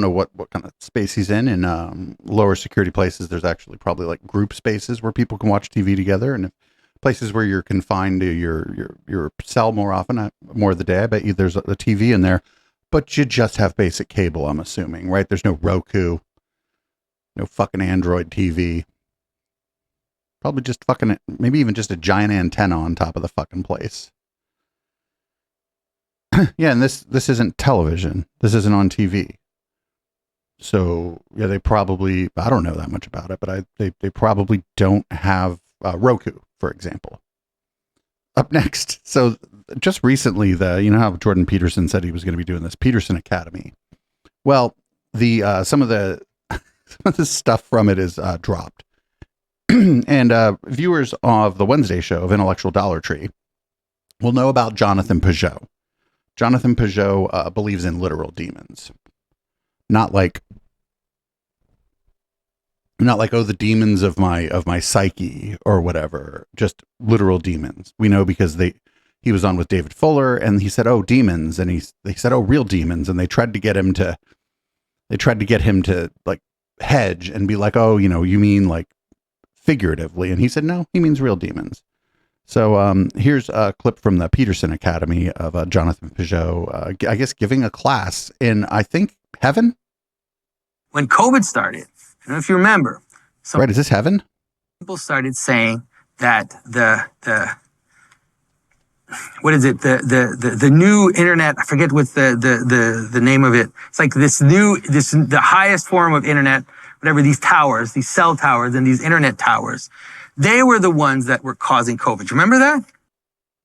know what kind of space he's in. In lower security places, there's actually probably like group spaces where people can watch TV together, and if places where you're confined to your cell more often, more of the day, I bet you there's a TV in there, but you just have basic cable, I'm assuming, right? There's no Roku, no fucking Android TV. Probably just fucking, maybe even just a giant antenna on top of the fucking place. Yeah, and this isn't television. This isn't on TV. So, yeah, they probably, I don't know that much about it, but they probably don't have Roku, for example. Up next, so just recently, you know how Jordan Peterson said he was going to be doing this Peterson Academy. Well, some of the stuff from it is dropped, and viewers of the Wednesday show of Intellectual Dollar Tree will know about Jonathan Peugeot. Jonathan Peugeot believes in literal demons, not like the demons of my psyche or whatever, just literal demons. We know because he was on with David Fuller and he said, "Oh, demons," and they said, "Oh, real demons," and they tried to get him to like hedge and be like, "Oh, you mean like figuratively," and he said, "No, he means real demons." So here's a clip from the Peterson Academy of Jonathan Peugeot, I guess giving a class in, I think, heaven. When COVID started, I don't know if you remember. Right, is this heaven? People started saying that the what is it? The new internet, I forget what the name of it. It's like the highest form of internet, whatever, these towers, these cell towers and these internet towers. They were the ones that were causing COVID. Remember that?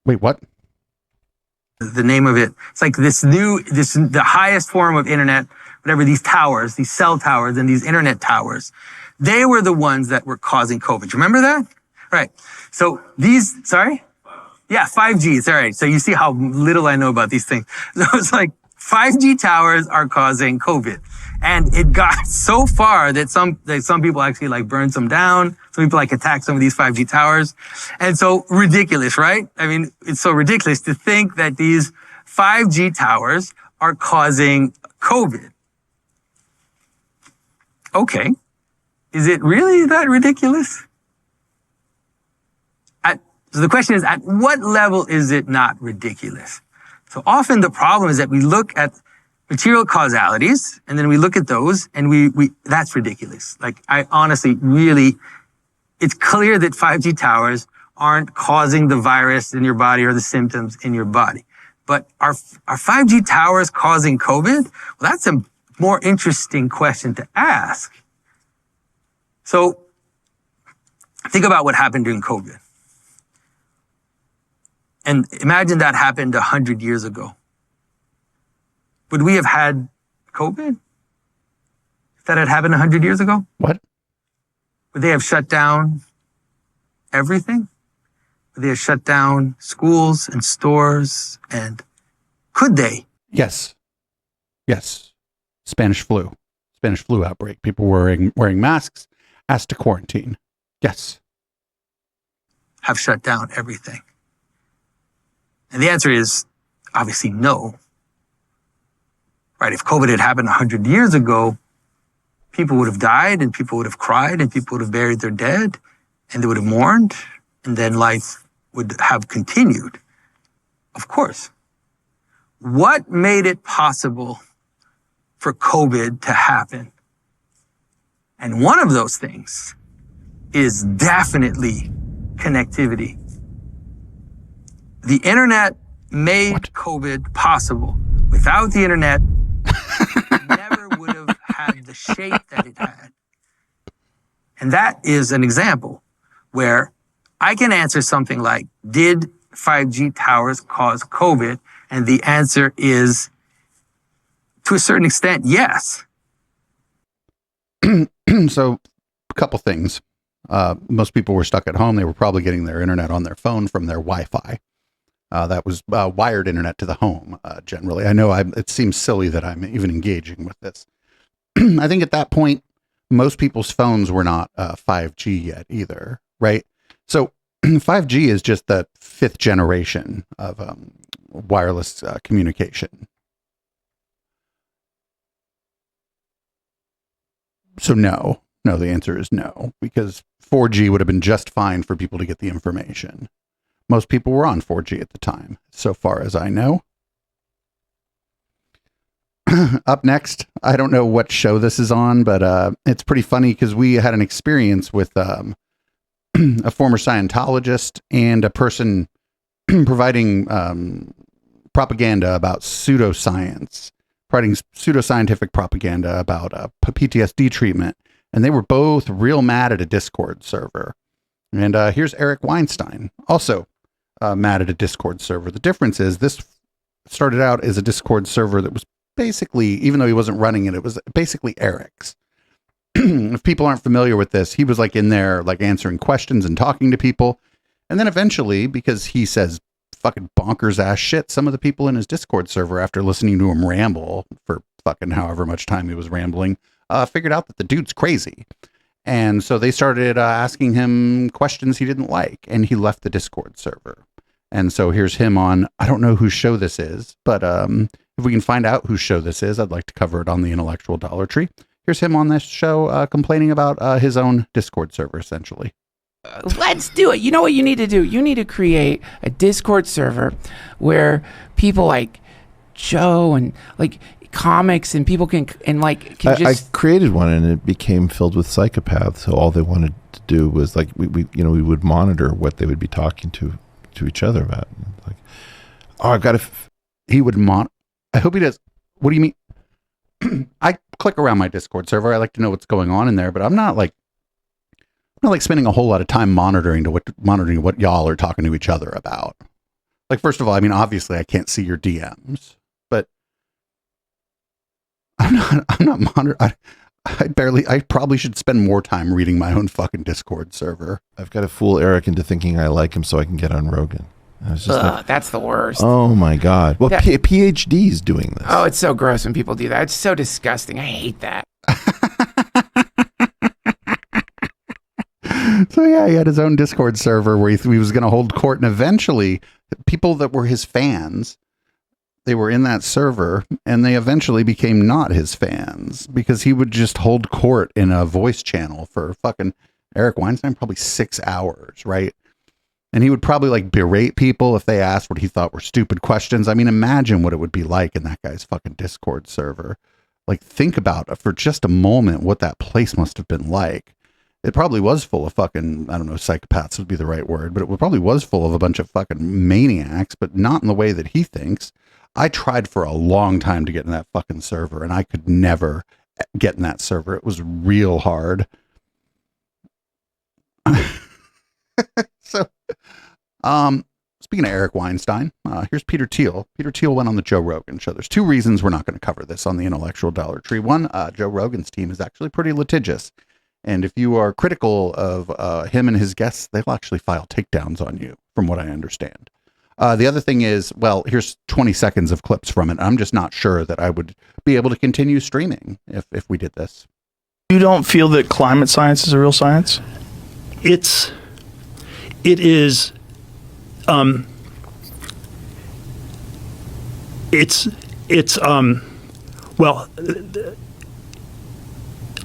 Wait, what? The name of it. It's like the highest form of internet, whatever, these towers, these cell towers and these internet towers. They were the ones that were causing COVID. Remember that? Right. So sorry? Yeah, 5G. All right. So you see how little I know about these things. So it's like 5G towers are causing COVID. And it got so far that some people actually like burned some down. Some people like attacked some of these 5G towers. And so ridiculous, right? I mean, it's so ridiculous to think that these 5G towers are causing COVID. Okay. Is it really that ridiculous? So the question is, at what level is it not ridiculous? So often the problem is that we look at material causalities, and then we look at those, and we that's ridiculous. Like, I honestly, really, it's clear that 5G towers aren't causing the virus in your body or the symptoms in your body. But are 5G towers causing COVID? Well, that's a more interesting question to ask. So think about what happened during COVID. And imagine that happened 100 years ago. Would we have had COVID if that had happened 100 years ago? What? Would they have shut down everything? Would they have shut down schools and stores? And could they? Yes. Yes. Spanish flu outbreak. People wearing masks, asked to quarantine. Yes. Have shut down everything? And the answer is obviously no. Right? If COVID had happened 100 years ago, people would have died and people would have cried and people would have buried their dead and they would have mourned and then life would have continued. Of course. What made it possible for COVID to happen? And one of those things is definitely connectivity. The internet made COVID possible. Without the internet, it never would have had the shape that it had. And that is an example where I can answer something like, did 5G towers cause COVID? And the answer is, to a certain extent, yes. So, a couple things. Most people were stuck at home. They were probably getting their internet on their phone from their Wi-Fi. That was wired internet to the home, generally. I know it seems silly that I'm even engaging with this. I think at that point, most people's phones were not 5G yet either, right? So 5G is just the 5th generation of wireless communication. So no, the answer is no, because 4G would have been just fine for people to get the information. Most people were on 4G at the time, so far as I know. Up next, I don't know what show this is on, but it's pretty funny because we had an experience with a former Scientologist and a person providing propaganda about pseudoscience, providing pseudoscientific propaganda about PTSD treatment. And they were both real mad at a Discord server. And here's Eric Weinstein, also mad at a Discord server. The difference is this started out as a Discord server that was basically, even though he wasn't running it, it was basically Eric's. If people aren't familiar with this, he was like in there, like answering questions and talking to people. And then eventually, because he says fucking bonkers ass shit, some of the people in his Discord server, after listening to him ramble for fucking however much time he was rambling, figured out that the dude's crazy. And so they started asking him questions he didn't like, and he left the Discord server. And so here's him on, I don't know whose show this is, but if we can find out whose show this is, I'd like to cover it on the Intellectual Dollar Tree. Here's him on this show complaining about his own Discord server, essentially. Let's do it. You know what you need to do? You need to create a Discord server where people like Joe and like comics and people can I created one and it became filled with psychopaths. So all they wanted to do was like we would monitor what they would be talking to each other about. Like, oh, I've got to. He would I hope he does. What do you mean? I click around my Discord server. I like to know what's going on in there, but I'm not like spending a whole lot of time monitoring what y'all are talking to each other about. Like, first of all, I mean, obviously I can't see your DMs, but I'm not monitoring. I probably should spend more time reading my own fucking Discord server. I've got to fool Eric into thinking I like him so I can get on Rogan. I was just like, that's the worst. oh my God. Well, PhD's doing this. Oh, it's so gross when people do that. It's so disgusting. I hate that. So yeah, he had his own Discord server where he was going to hold court, and eventually people that were his fans, they were in that server, and they eventually became not his fans because he would just hold court in a voice channel for fucking Eric Weinstein, probably 6 hours, right? And he would probably like berate people if they asked what he thought were stupid questions. I mean, imagine what it would be like in that guy's fucking Discord server. Like, think about for just a moment what that place must have been like. It probably was full of fucking, I don't know, psychopaths would be the right word, but it probably was full of a bunch of fucking maniacs, but not in the way that he thinks. I tried for a long time to get in that fucking server, and I could never get in that server. It was real hard. So, speaking of Eric Weinstein, here's Peter Thiel. Peter Thiel went on the Joe Rogan show. There's two reasons we're not going to cover this on the Intellectual Dollar Tree. One, Joe Rogan's team is actually pretty litigious. And if you are critical of him and his guests, they'll actually file takedowns on you, from what I understand. The other thing is, well, here's 20 seconds of clips from it. I'm just not sure that I would be able to continue streaming if we did this. You don't feel that climate science is a real science? It is. Well,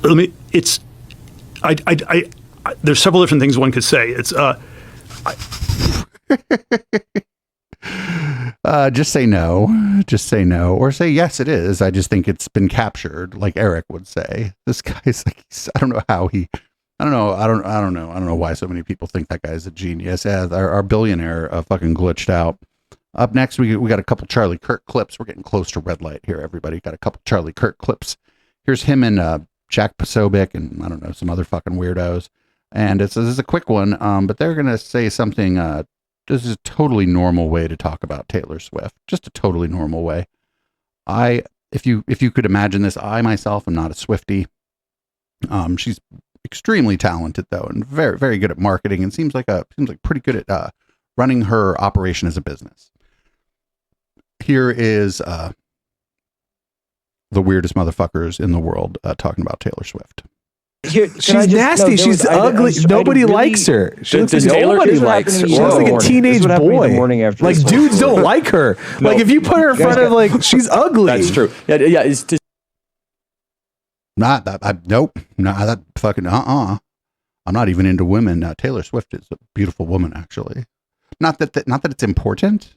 let me. It's. There's several different things one could say. It's. Just say no. Just say no, or say yes. It is. I just think it's been captured, like Eric would say. This guy's like, I don't know how he. I don't know. I don't know why so many people think that guy's a genius. Yeah, our billionaire fucking glitched out. Up next, we got a couple Charlie Kirk clips. We're getting close to red light here, everybody. Got a couple Charlie Kirk clips. Here's him and Jack Posobiec and I don't know, some other fucking weirdos. And this is a quick one, but they're gonna say something. This is a totally normal way to talk about Taylor Swift. Just a totally normal way. If you could imagine this, I myself am not a Swiftie. She's extremely talented though, and very, very good at marketing, and seems like pretty good at running her operation as a business. Here is the weirdest motherfuckers in the world talking about Taylor Swift. She's nasty. She's ugly. Nobody likes her. Nobody likes her. She looks like a teenage boy. Like dudes don't like her. Like if you put her in front of like, she's ugly. That's true. Yeah. It's just not that. Nope. Not that fucking. I'm not even into women. Taylor Swift is a beautiful woman, actually. Not that it's important.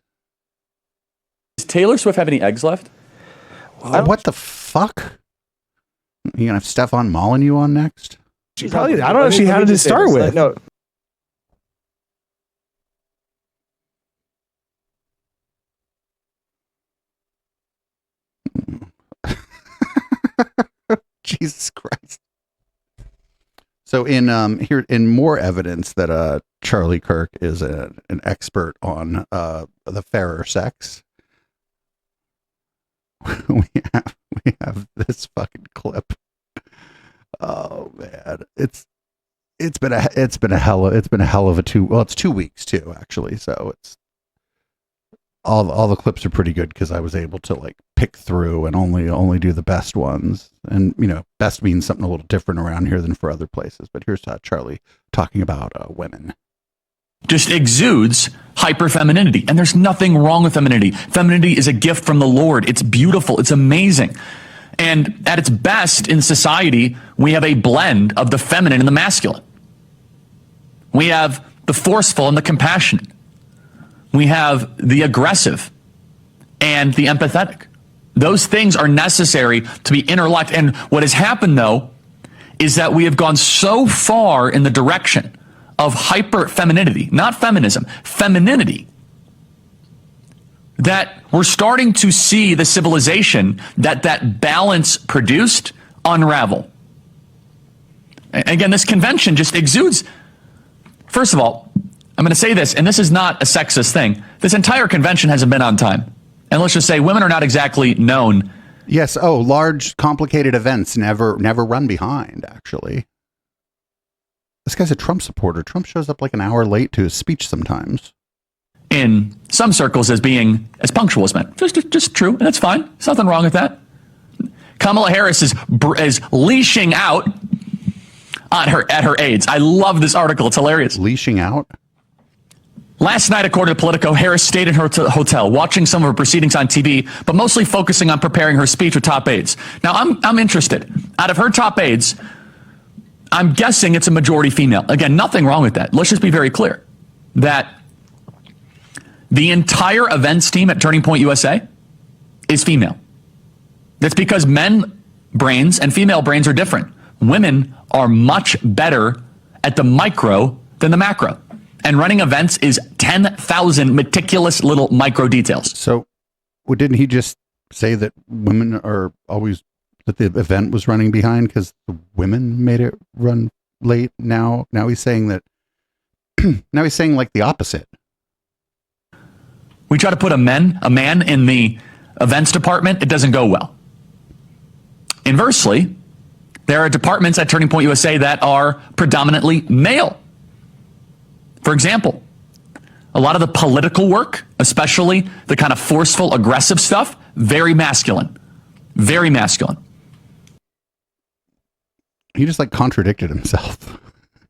Does Taylor Swift have any eggs left? What the fuck? You gonna have Stefan Molyneux on next? She probably. I don't know if she had it to start with. No. Jesus Christ. So in more evidence that Charlie Kirk is an expert on the fairer sex, we have this fucking clip. Oh man, it's been a hell of a 2 weeks too, actually. So it's all the clips are pretty good because I was able to like pick through and only do the best ones. And you know, best means something a little different around here than for other places. But here's Charlie talking about women. Just exudes hyper femininity, and there's nothing wrong with femininity. Femininity is a gift from the Lord. It's beautiful. It's amazing. And at its best in society, we have a blend of the feminine and the masculine. We have the forceful and the compassionate. We have the aggressive and the empathetic. Those things are necessary to be interlocked. And what has happened, though, is that we have gone so far in the direction of hyper femininity, not feminism, femininity, that we're starting to see the civilization that balance produced unravel. Again, this convention just exudes. First of all, I'm going to say this, and this is not a sexist thing. This entire convention hasn't been on time. And let's just say women are not exactly known. Yes. Oh, large, complicated events never run behind, actually. This guy's a Trump supporter. Trump shows up like an hour late to his speech sometimes. in some circles as being as punctual as men. Just true, and that's fine. There's nothing wrong with that. Kamala Harris is leashing out at her aides. I love this article. It's hilarious. Leashing out? Last night, according to Politico, Harris stayed in her hotel, watching some of her proceedings on TV, but mostly focusing on preparing her speech with top aides. Now, I'm interested. Out of her top aides, I'm guessing it's a majority female. Again, nothing wrong with that. Let's just be very clear that the entire events team at Turning Point USA is female. That's because men brains and female brains are different. Women are much better at the micro than the macro. And running events is 10,000 meticulous little micro details. So, didn't he just say that women are always, that the event was running behind because the women made it run late? Now he's saying that, now he's saying like the opposite. We try to put a man in the events department, it doesn't go well. Inversely, there are departments at Turning Point USA that are predominantly male. For example, a lot of the political work, especially the kind of forceful, aggressive stuff, very masculine. Very masculine. He just like contradicted himself.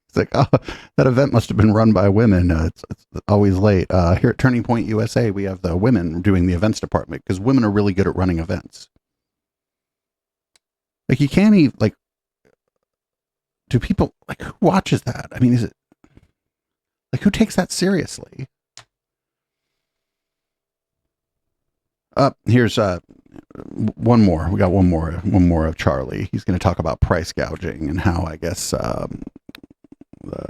It's like, oh, that event must have been run by women. It's always late. Here at Turning Point USA, we have the women doing the events department because women are really good at running events. Like, you can't even, like, do people, like, who watches that? I mean, is it, like, who takes that seriously? Here's one more. We got one more of Charlie. He's going to talk about price gouging and how, I guess, the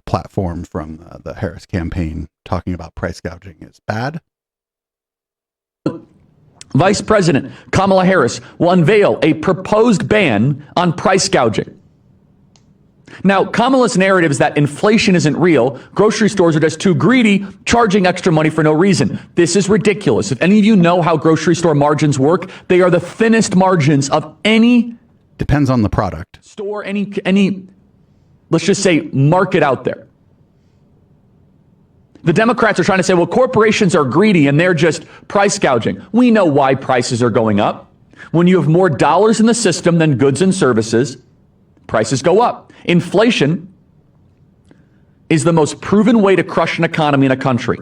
platform from the Harris campaign talking about price gouging is bad. Vice President Kamala Harris will unveil a proposed ban on price gouging. Now, Kamala's narrative is that inflation isn't real. Grocery stores are just too greedy, charging extra money for no reason. This is ridiculous. If any of you know how grocery store margins work, they are the thinnest margins of any... Depends on the product. ...store, any let's just say, market out there. The Democrats are trying to say, well, corporations are greedy and they're just price gouging. We know why prices are going up. When you have more dollars in the system than goods and services, prices go up. Inflation is the most proven way to crush an economy in a country.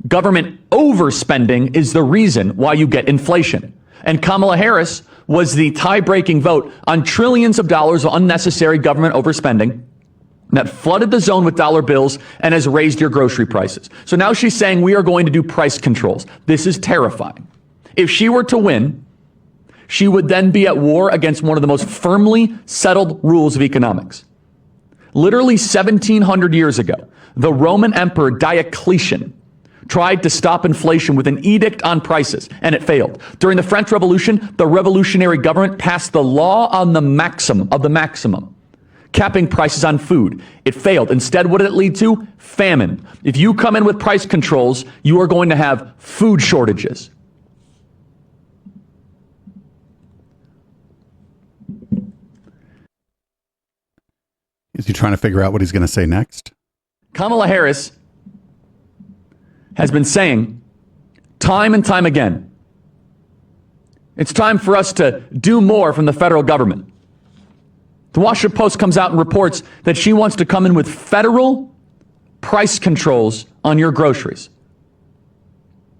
Government overspending is the reason why you get inflation. And Kamala Harris was the tie-breaking vote on trillions of dollars of unnecessary government overspending that flooded the zone with dollar bills and has raised your grocery prices. So now she's saying we are going to do price controls. This is terrifying. If she were to win, she would then be at war against one of the most firmly settled rules of economics. Literally 1,700 years ago, the Roman Emperor Diocletian tried to stop inflation with an edict on prices, and it failed. During the French Revolution, the revolutionary government passed the law on the maximum, capping prices on food. It failed. Instead, what did it lead to? Famine. If you come in with price controls, you are going to have food shortages. Is he trying to figure out what he's going to say next? Kamala Harris has been saying time and time again, it's time for us to do more from the federal government. The Washington Post comes out and reports that she wants to come in with federal price controls on your groceries.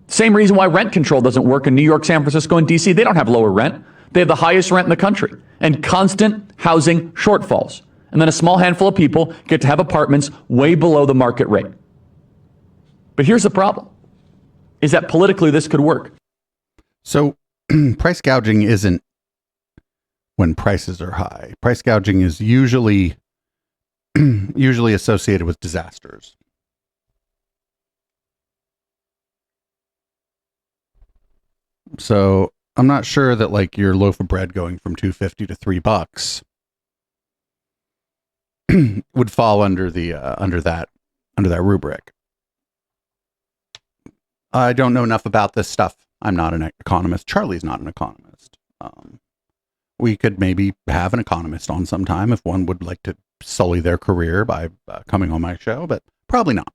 Same reason why rent control doesn't work in New York, San Francisco, and DC. They don't have lower rent. They have the highest rent in the country and constant housing shortfalls. And then a small handful of people get to have apartments way below the market rate. But here's the problem, is that politically this could work. So price gouging isn't when prices are high. Price gouging is usually associated with disasters. So I'm not sure that like your loaf of bread going from $2.50 to $3 would fall under the under that rubric. I don't know enough about this stuff. I'm not an economist. Charlie's not an economist. We could maybe have an economist on sometime if one would like to sully their career by coming on my show, but probably not.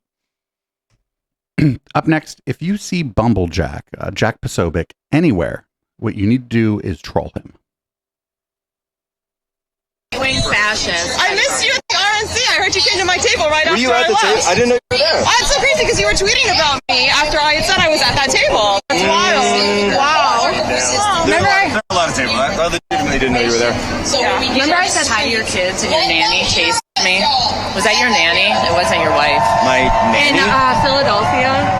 Up next, if you see Bumblejack, Jack Posobiec, anywhere, what you need to do is troll him. Fashion. I missed you at the RNC. I heard you came to my table right after you at I the left. table? I didn't know you were there. Oh, it's so crazy because you were tweeting about me after I had said I was at that table. That's wild. Wow. Remember, there were a lot of tables. I legitimately didn't know you were there. Remember I said hi to your kids and your nanny chased me? Was that your nanny? It wasn't your wife. My nanny? In Philadelphia.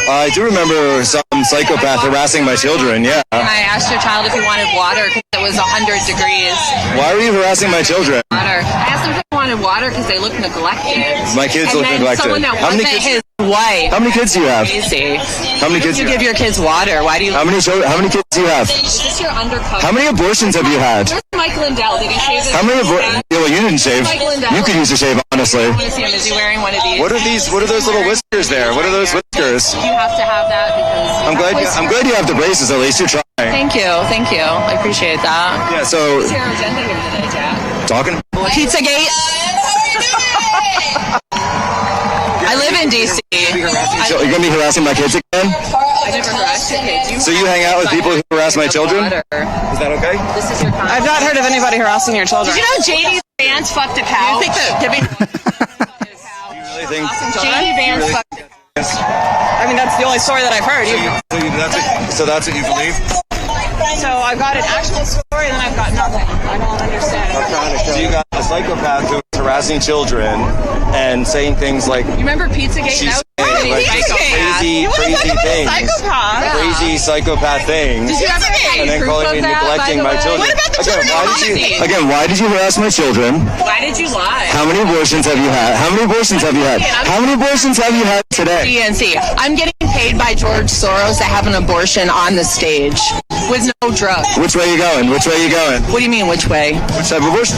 I do remember some psychopath harassing my children, yeah. I asked your child if he wanted water because it was 100 degrees. Why were you harassing my children? Water. I asked him if he wanted water because they look neglected. My kids look neglected. Someone that How many wasn't kids? his wife. How many kids do you have? Crazy. How many kids you do you give your kids water? Why do you? How many kids do you have? Is this your undercover? How many abortions have you had? Where's Mike Lindell? Did he shave his How many head? well, you didn't shave. Mike Lindell. You could use a shave, honestly. I want to see him. Is he wearing one of these? What are these? What are those little whiskers there? What are those whiskers? You have to have that because. I'm glad you have the braces. At least you're trying. Thank you. I appreciate that. Yeah. So. What's your agenda here today, Jack? Talking. Pizzagate. I live in DC. You're gonna be harassing my kids again? I never harassed your kids. So you hang out with people who harass my children? Is that okay? This is your comment. I've not heard of anybody harassing your children. Did you know JD Vance fucked a cow? You think that really think? JD Vance fucked a cow? I mean, that's the only story that I've heard. So that's what you believe? So I've got an actual story and then I've got nothing. I don't understand. So you got a psychopath who is harassing children and saying things like, You remember Pizzagate? she's That was saying like crazy things. Psychopath. Crazy psychopath things. Did you ever get and then proof calling me of that, neglecting by my the way? children. What about the children? Why did you harass my children? Why did you lie? How many abortions have you had? How many abortions have you had? How many abortions have you had today? DNC. I'm getting paid by George Soros to have an abortion on the stage with no drugs. Which way are you going? Which way are you going? What do you mean, which way? Which type of abortion?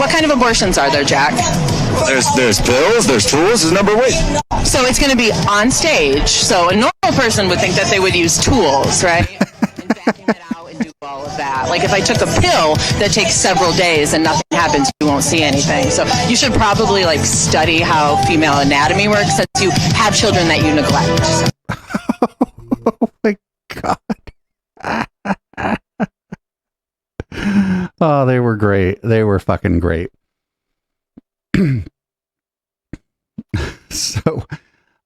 What kind of abortions are there, Jack? There's pills, there's tools, there's a number of ways. So it's going to be on stage. So a normal person would think that they would use tools, right? And vacuum it out and do all of that. Like if I took a pill that takes several days and nothing happens, you won't see anything. So you should probably like study how female anatomy works since you have children that you neglect. Oh my God. Oh, they were great. They were fucking great. So,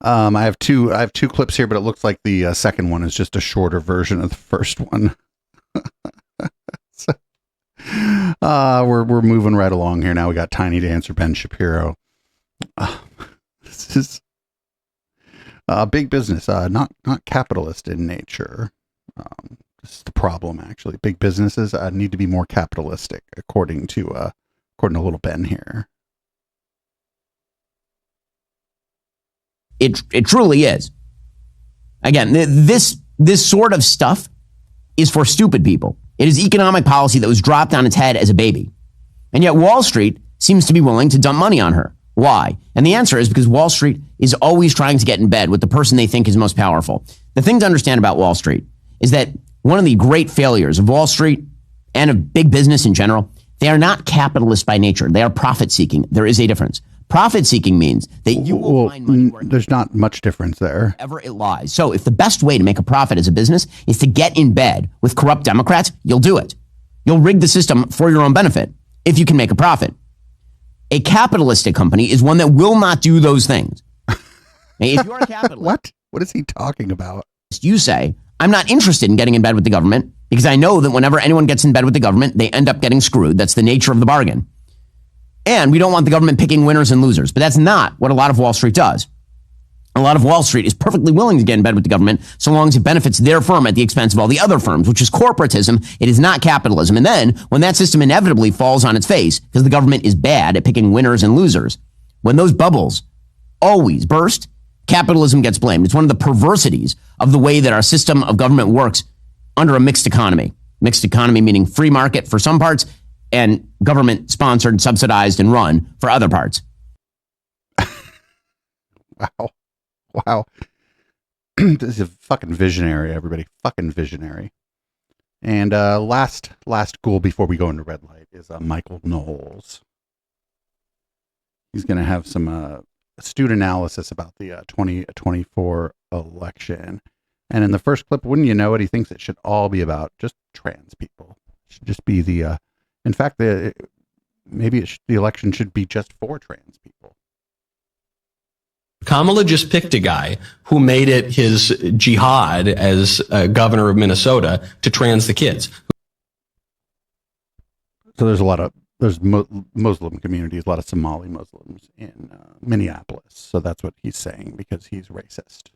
I have two clips here, but it looks like the second one is just a shorter version of the first one. So, we're moving right along here now. We got Tiny Dancer, Ben Shapiro. This is big business, not capitalist in nature. This is the problem, actually. Big businesses need to be more capitalistic, according to little Ben here. It truly is. Again, this sort of stuff is for stupid people. It is economic policy that was dropped on its head as a baby. And yet Wall Street seems to be willing to dump money on her. Why? And the answer is because Wall Street is always trying to get in bed with the person they think is most powerful. The thing to understand about Wall Street is that one of the great failures of Wall Street and of big business in general, they are not capitalist by nature. They are profit-seeking. There is a difference. Profit-seeking means that you will find money where there's not much difference there. Wherever it lies. So if the best way to make a profit as a business is to get in bed with corrupt Democrats, you'll do it. You'll rig the system for your own benefit if you can make a profit. A capitalistic company is one that will not do those things. If you're a capitalist, What is he talking about? You say, I'm not interested in getting in bed with the government because I know that whenever anyone gets in bed with the government, they end up getting screwed. That's the nature of the bargain. And we don't want the government picking winners and losers. But that's not what a lot of Wall Street does. A lot of Wall Street is perfectly willing to get in bed with the government so long as it benefits their firm at the expense of all the other firms, which is corporatism. It is not capitalism. And then when that system inevitably falls on its face because the government is bad at picking winners and losers, when those bubbles always burst, capitalism gets blamed. It's one of the perversities of the way that our system of government works under a mixed economy. Mixed economy meaning free market for some parts and government sponsored, subsidized, and run for other parts. Wow. This is a fucking visionary, everybody. Fucking visionary. And last ghoul before we go into red light is Michael Knowles. He's going to have some astute analysis about the 2024 election. And in the first clip, wouldn't you know it, he thinks it should all be about just trans people. It should just be the, in fact, the election should be just for trans people. Kamala just picked a guy who made it his jihad as governor of Minnesota to trans the kids. So there's Muslim communities, a lot of Somali Muslims in Minneapolis. So that's what he's saying, because he's racist.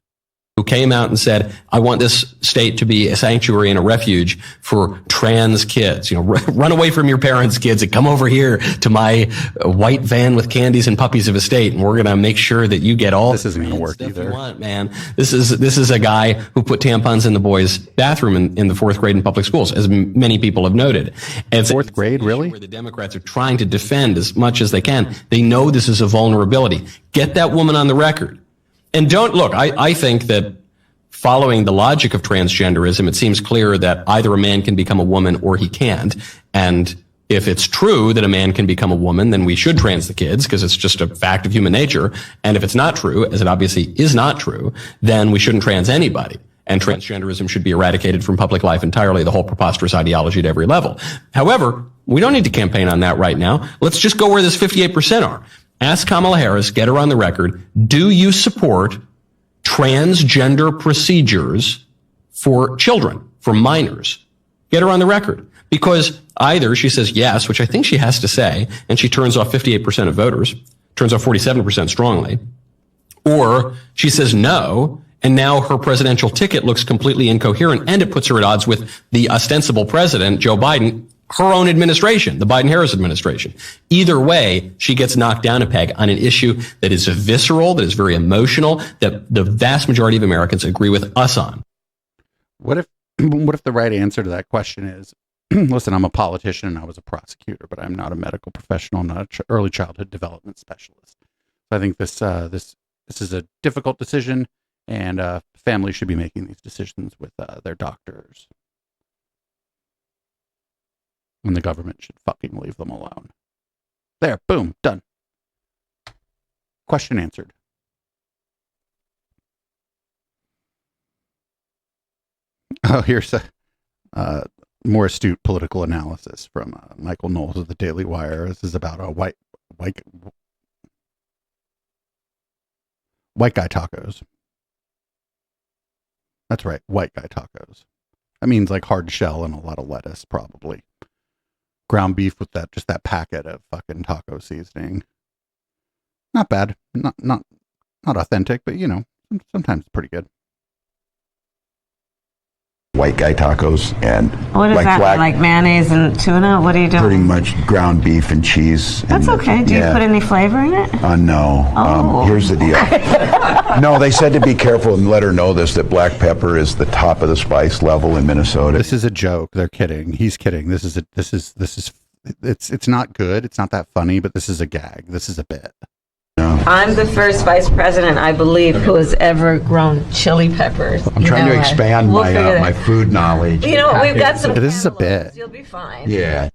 Who came out and said, I want this state to be a sanctuary and a refuge for trans kids. You know, run away from your parents' kids and come over here to my white van with candies and puppies of a state, and we're going to make sure that you get all this isn't going to work either. You want, man. This is a guy who put tampons in the boys' bathroom in the fourth grade in public schools, as many people have noted. And fourth grade, really? Where the Democrats are trying to defend as much as they can. They know this is a vulnerability. Get that woman on the record. And don't look, I think that following the logic of transgenderism, it seems clear that either a man can become a woman or he can't. And if it's true that a man can become a woman, then we should trans the kids because it's just a fact of human nature. And if it's not true, as it obviously is not true, then we shouldn't trans anybody. And transgenderism should be eradicated from public life entirely, the whole preposterous ideology at every level. However, we don't need to campaign on that right now. Let's just go where this 58% are. Ask Kamala Harris, get her on the record. Do you support transgender procedures for children, for minors? Get her on the record. Because either she says yes, which I think she has to say, and she turns off 58% of voters, turns off 47% strongly, or she says no, and now her presidential ticket looks completely incoherent, and it puts her at odds with the ostensible president, Joe Biden, her own administration, the Biden-Harris administration. Either way, she gets knocked down a peg on an issue that is visceral, that is very emotional, that the vast majority of Americans agree with us on. What if the right answer to that question is, listen, I'm a politician and I was a prosecutor, but I'm not a medical professional, I'm not an early childhood development specialist. So I think this is a difficult decision, and families should be making these decisions with their doctors. And the government should fucking leave them alone. There, boom, done. Question answered. Oh, here's a more astute political analysis from Michael Knowles of the Daily Wire. This is about white guy tacos. That's right, white guy tacos. That means like hard shell and a lot of lettuce, probably. Ground beef with just that packet of fucking taco seasoning. Not bad. Not authentic, but you know, sometimes pretty good. White guy tacos and what is that? Like mayonnaise and tuna? What are you doing? Pretty much ground beef and cheese. That's okay. Do you put any flavor in it? No. Oh. Here's the deal. No, they said to be careful and let her know that black pepper is the top of the spice level in Minnesota. This is a joke. They're kidding. He's kidding. This is it's not good. It's not that funny, but this is a gag. This is a bit. I'm the first vice president, I believe, who has ever grown chili peppers. I'm trying to expand my food knowledge. You know, we've got some. This is a bit. You'll be fine. Yeah.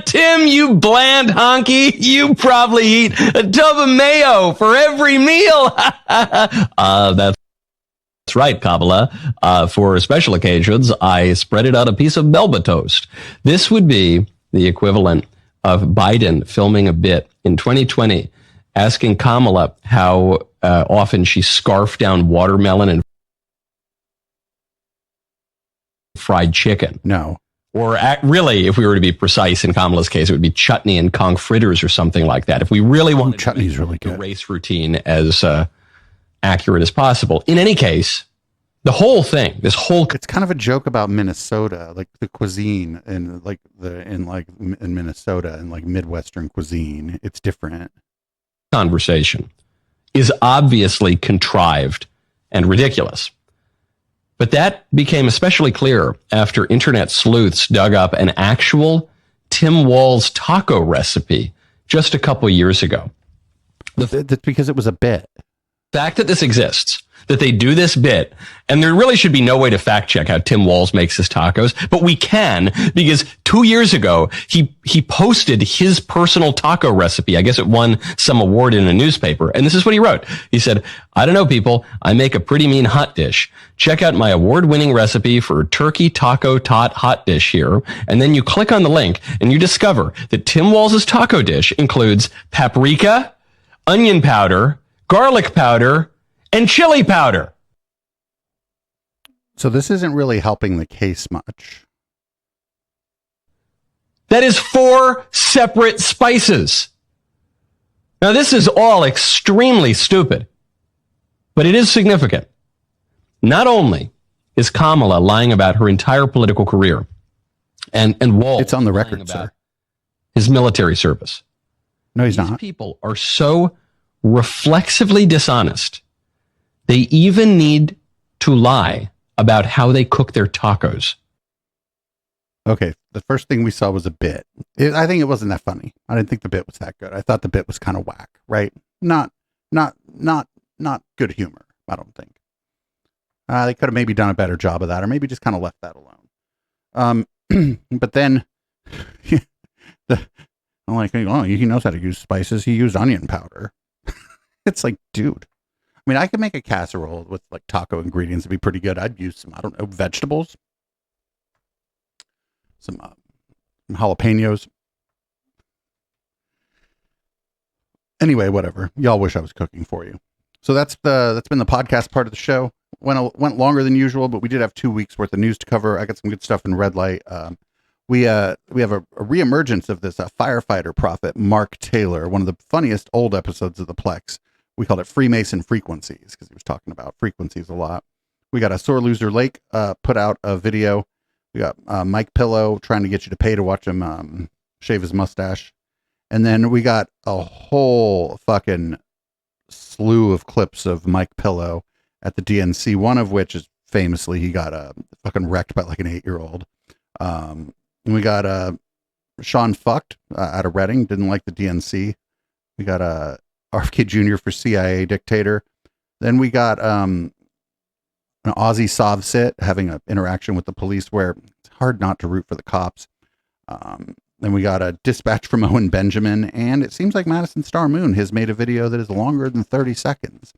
Tim, you bland honky. You probably eat a tub of mayo for every meal. That's right, Kamala. For special occasions, I spread it on a piece of Melba toast. This would be the equivalent of Biden filming a bit in 2020, asking Kamala how often she scarfed down watermelon and fried chicken. No. Or really, if we were to be precise in Kamala's case, it would be chutney and conch fritters or something like that. If we really wanted chutney's really good. The race routine as accurate as possible. In any case, the whole thing, it's kind of a joke about Minnesota, like the cuisine and in Minnesota and like Midwestern cuisine. It's different. Conversation is obviously contrived and ridiculous. But that became especially clear after internet sleuths dug up an actual Tim Walz taco recipe just a couple years ago. That's because it was a bit. The fact that this exists, that they do this bit, and there really should be no way to fact check how Tim Walz makes his tacos, but we can, because 2 years ago, he posted his personal taco recipe. I guess it won some award in a newspaper. And this is what he wrote. He said, I don't know, people, I make a pretty mean hot dish. Check out my award-winning recipe for turkey taco tot hot dish here. And then you click on the link and you discover that Tim Walz's taco dish includes paprika, onion powder, garlic powder, and chili powder. So this isn't really helping the case much. That is 4 separate spices. Now, this is all extremely stupid, but it is significant. Not only is Kamala lying about her entire political career, and Walz, it's on the record, sir, his military service. No, he's not. These people are so reflexively dishonest. They even need to lie about how they cook their tacos. Okay, the first thing we saw was a bit. I think it wasn't that funny. I didn't think the bit was that good. I thought the bit was kind of whack, right? Not good humor, I don't think. They could have maybe done a better job of that, or maybe just kind of left that alone. But then I'm like, oh, he knows how to use spices. He used onion powder. It's like, dude. I mean, I could make a casserole with like taco ingredients. It'd be pretty good. I'd use some, I don't know, vegetables. Some jalapenos. Anyway, whatever. Y'all wish I was cooking for you. So that's been the podcast part of the show. Went longer than usual, but we did have 2 weeks worth of news to cover. I got some good stuff in red light. We have a reemergence of this firefighter prophet, Mark Taylor, one of the funniest old episodes of the Plex. We called it Freemason Frequencies because he was talking about frequencies a lot. We got a Sore Loser Lake put out a video. We got Mike Pillow trying to get you to pay to watch him shave his mustache. And then we got a whole fucking slew of clips of Mike Pillow at the DNC, one of which is famously he got fucking wrecked by like an 8-year-old. And we got Sean Fucked out of Reading, didn't like the DNC. We got RFK Jr. for CIA dictator. Then we got an Aussie Sovsit having an interaction with the police where it's hard not to root for the cops. Then we got a dispatch from Owen Benjamin, and it seems like Madison Star Moon has made a video that is longer than 30 seconds.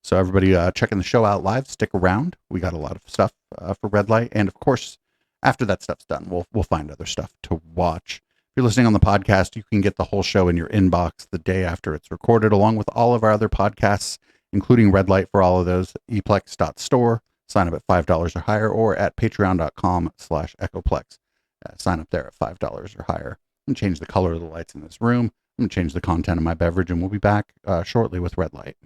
So everybody checking the show out live, stick around. We got a lot of stuff for Red Light, and of course, after that stuff's done, we'll find other stuff to watch. If you're listening on the podcast, you can get the whole show in your inbox the day after it's recorded, along with all of our other podcasts, including Red Light for all of those, eplex.store. Sign up at $5 or higher, or at patreon.com/echoplex. Sign up there at $5 or higher. I'm going to change the color of the lights in this room. I'm going to change the content of my beverage, and we'll be back shortly with Red Light.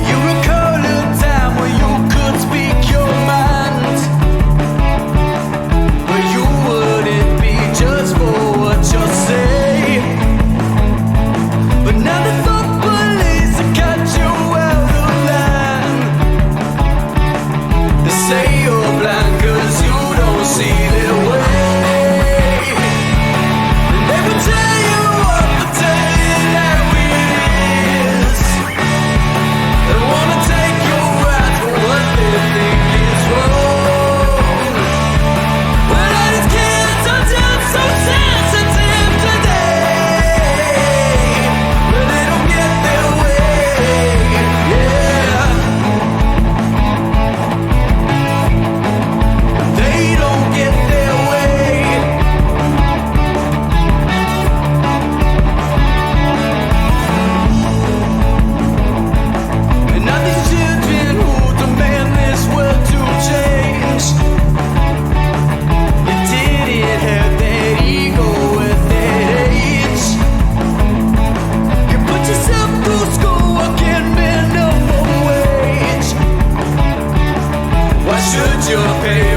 You're a your face.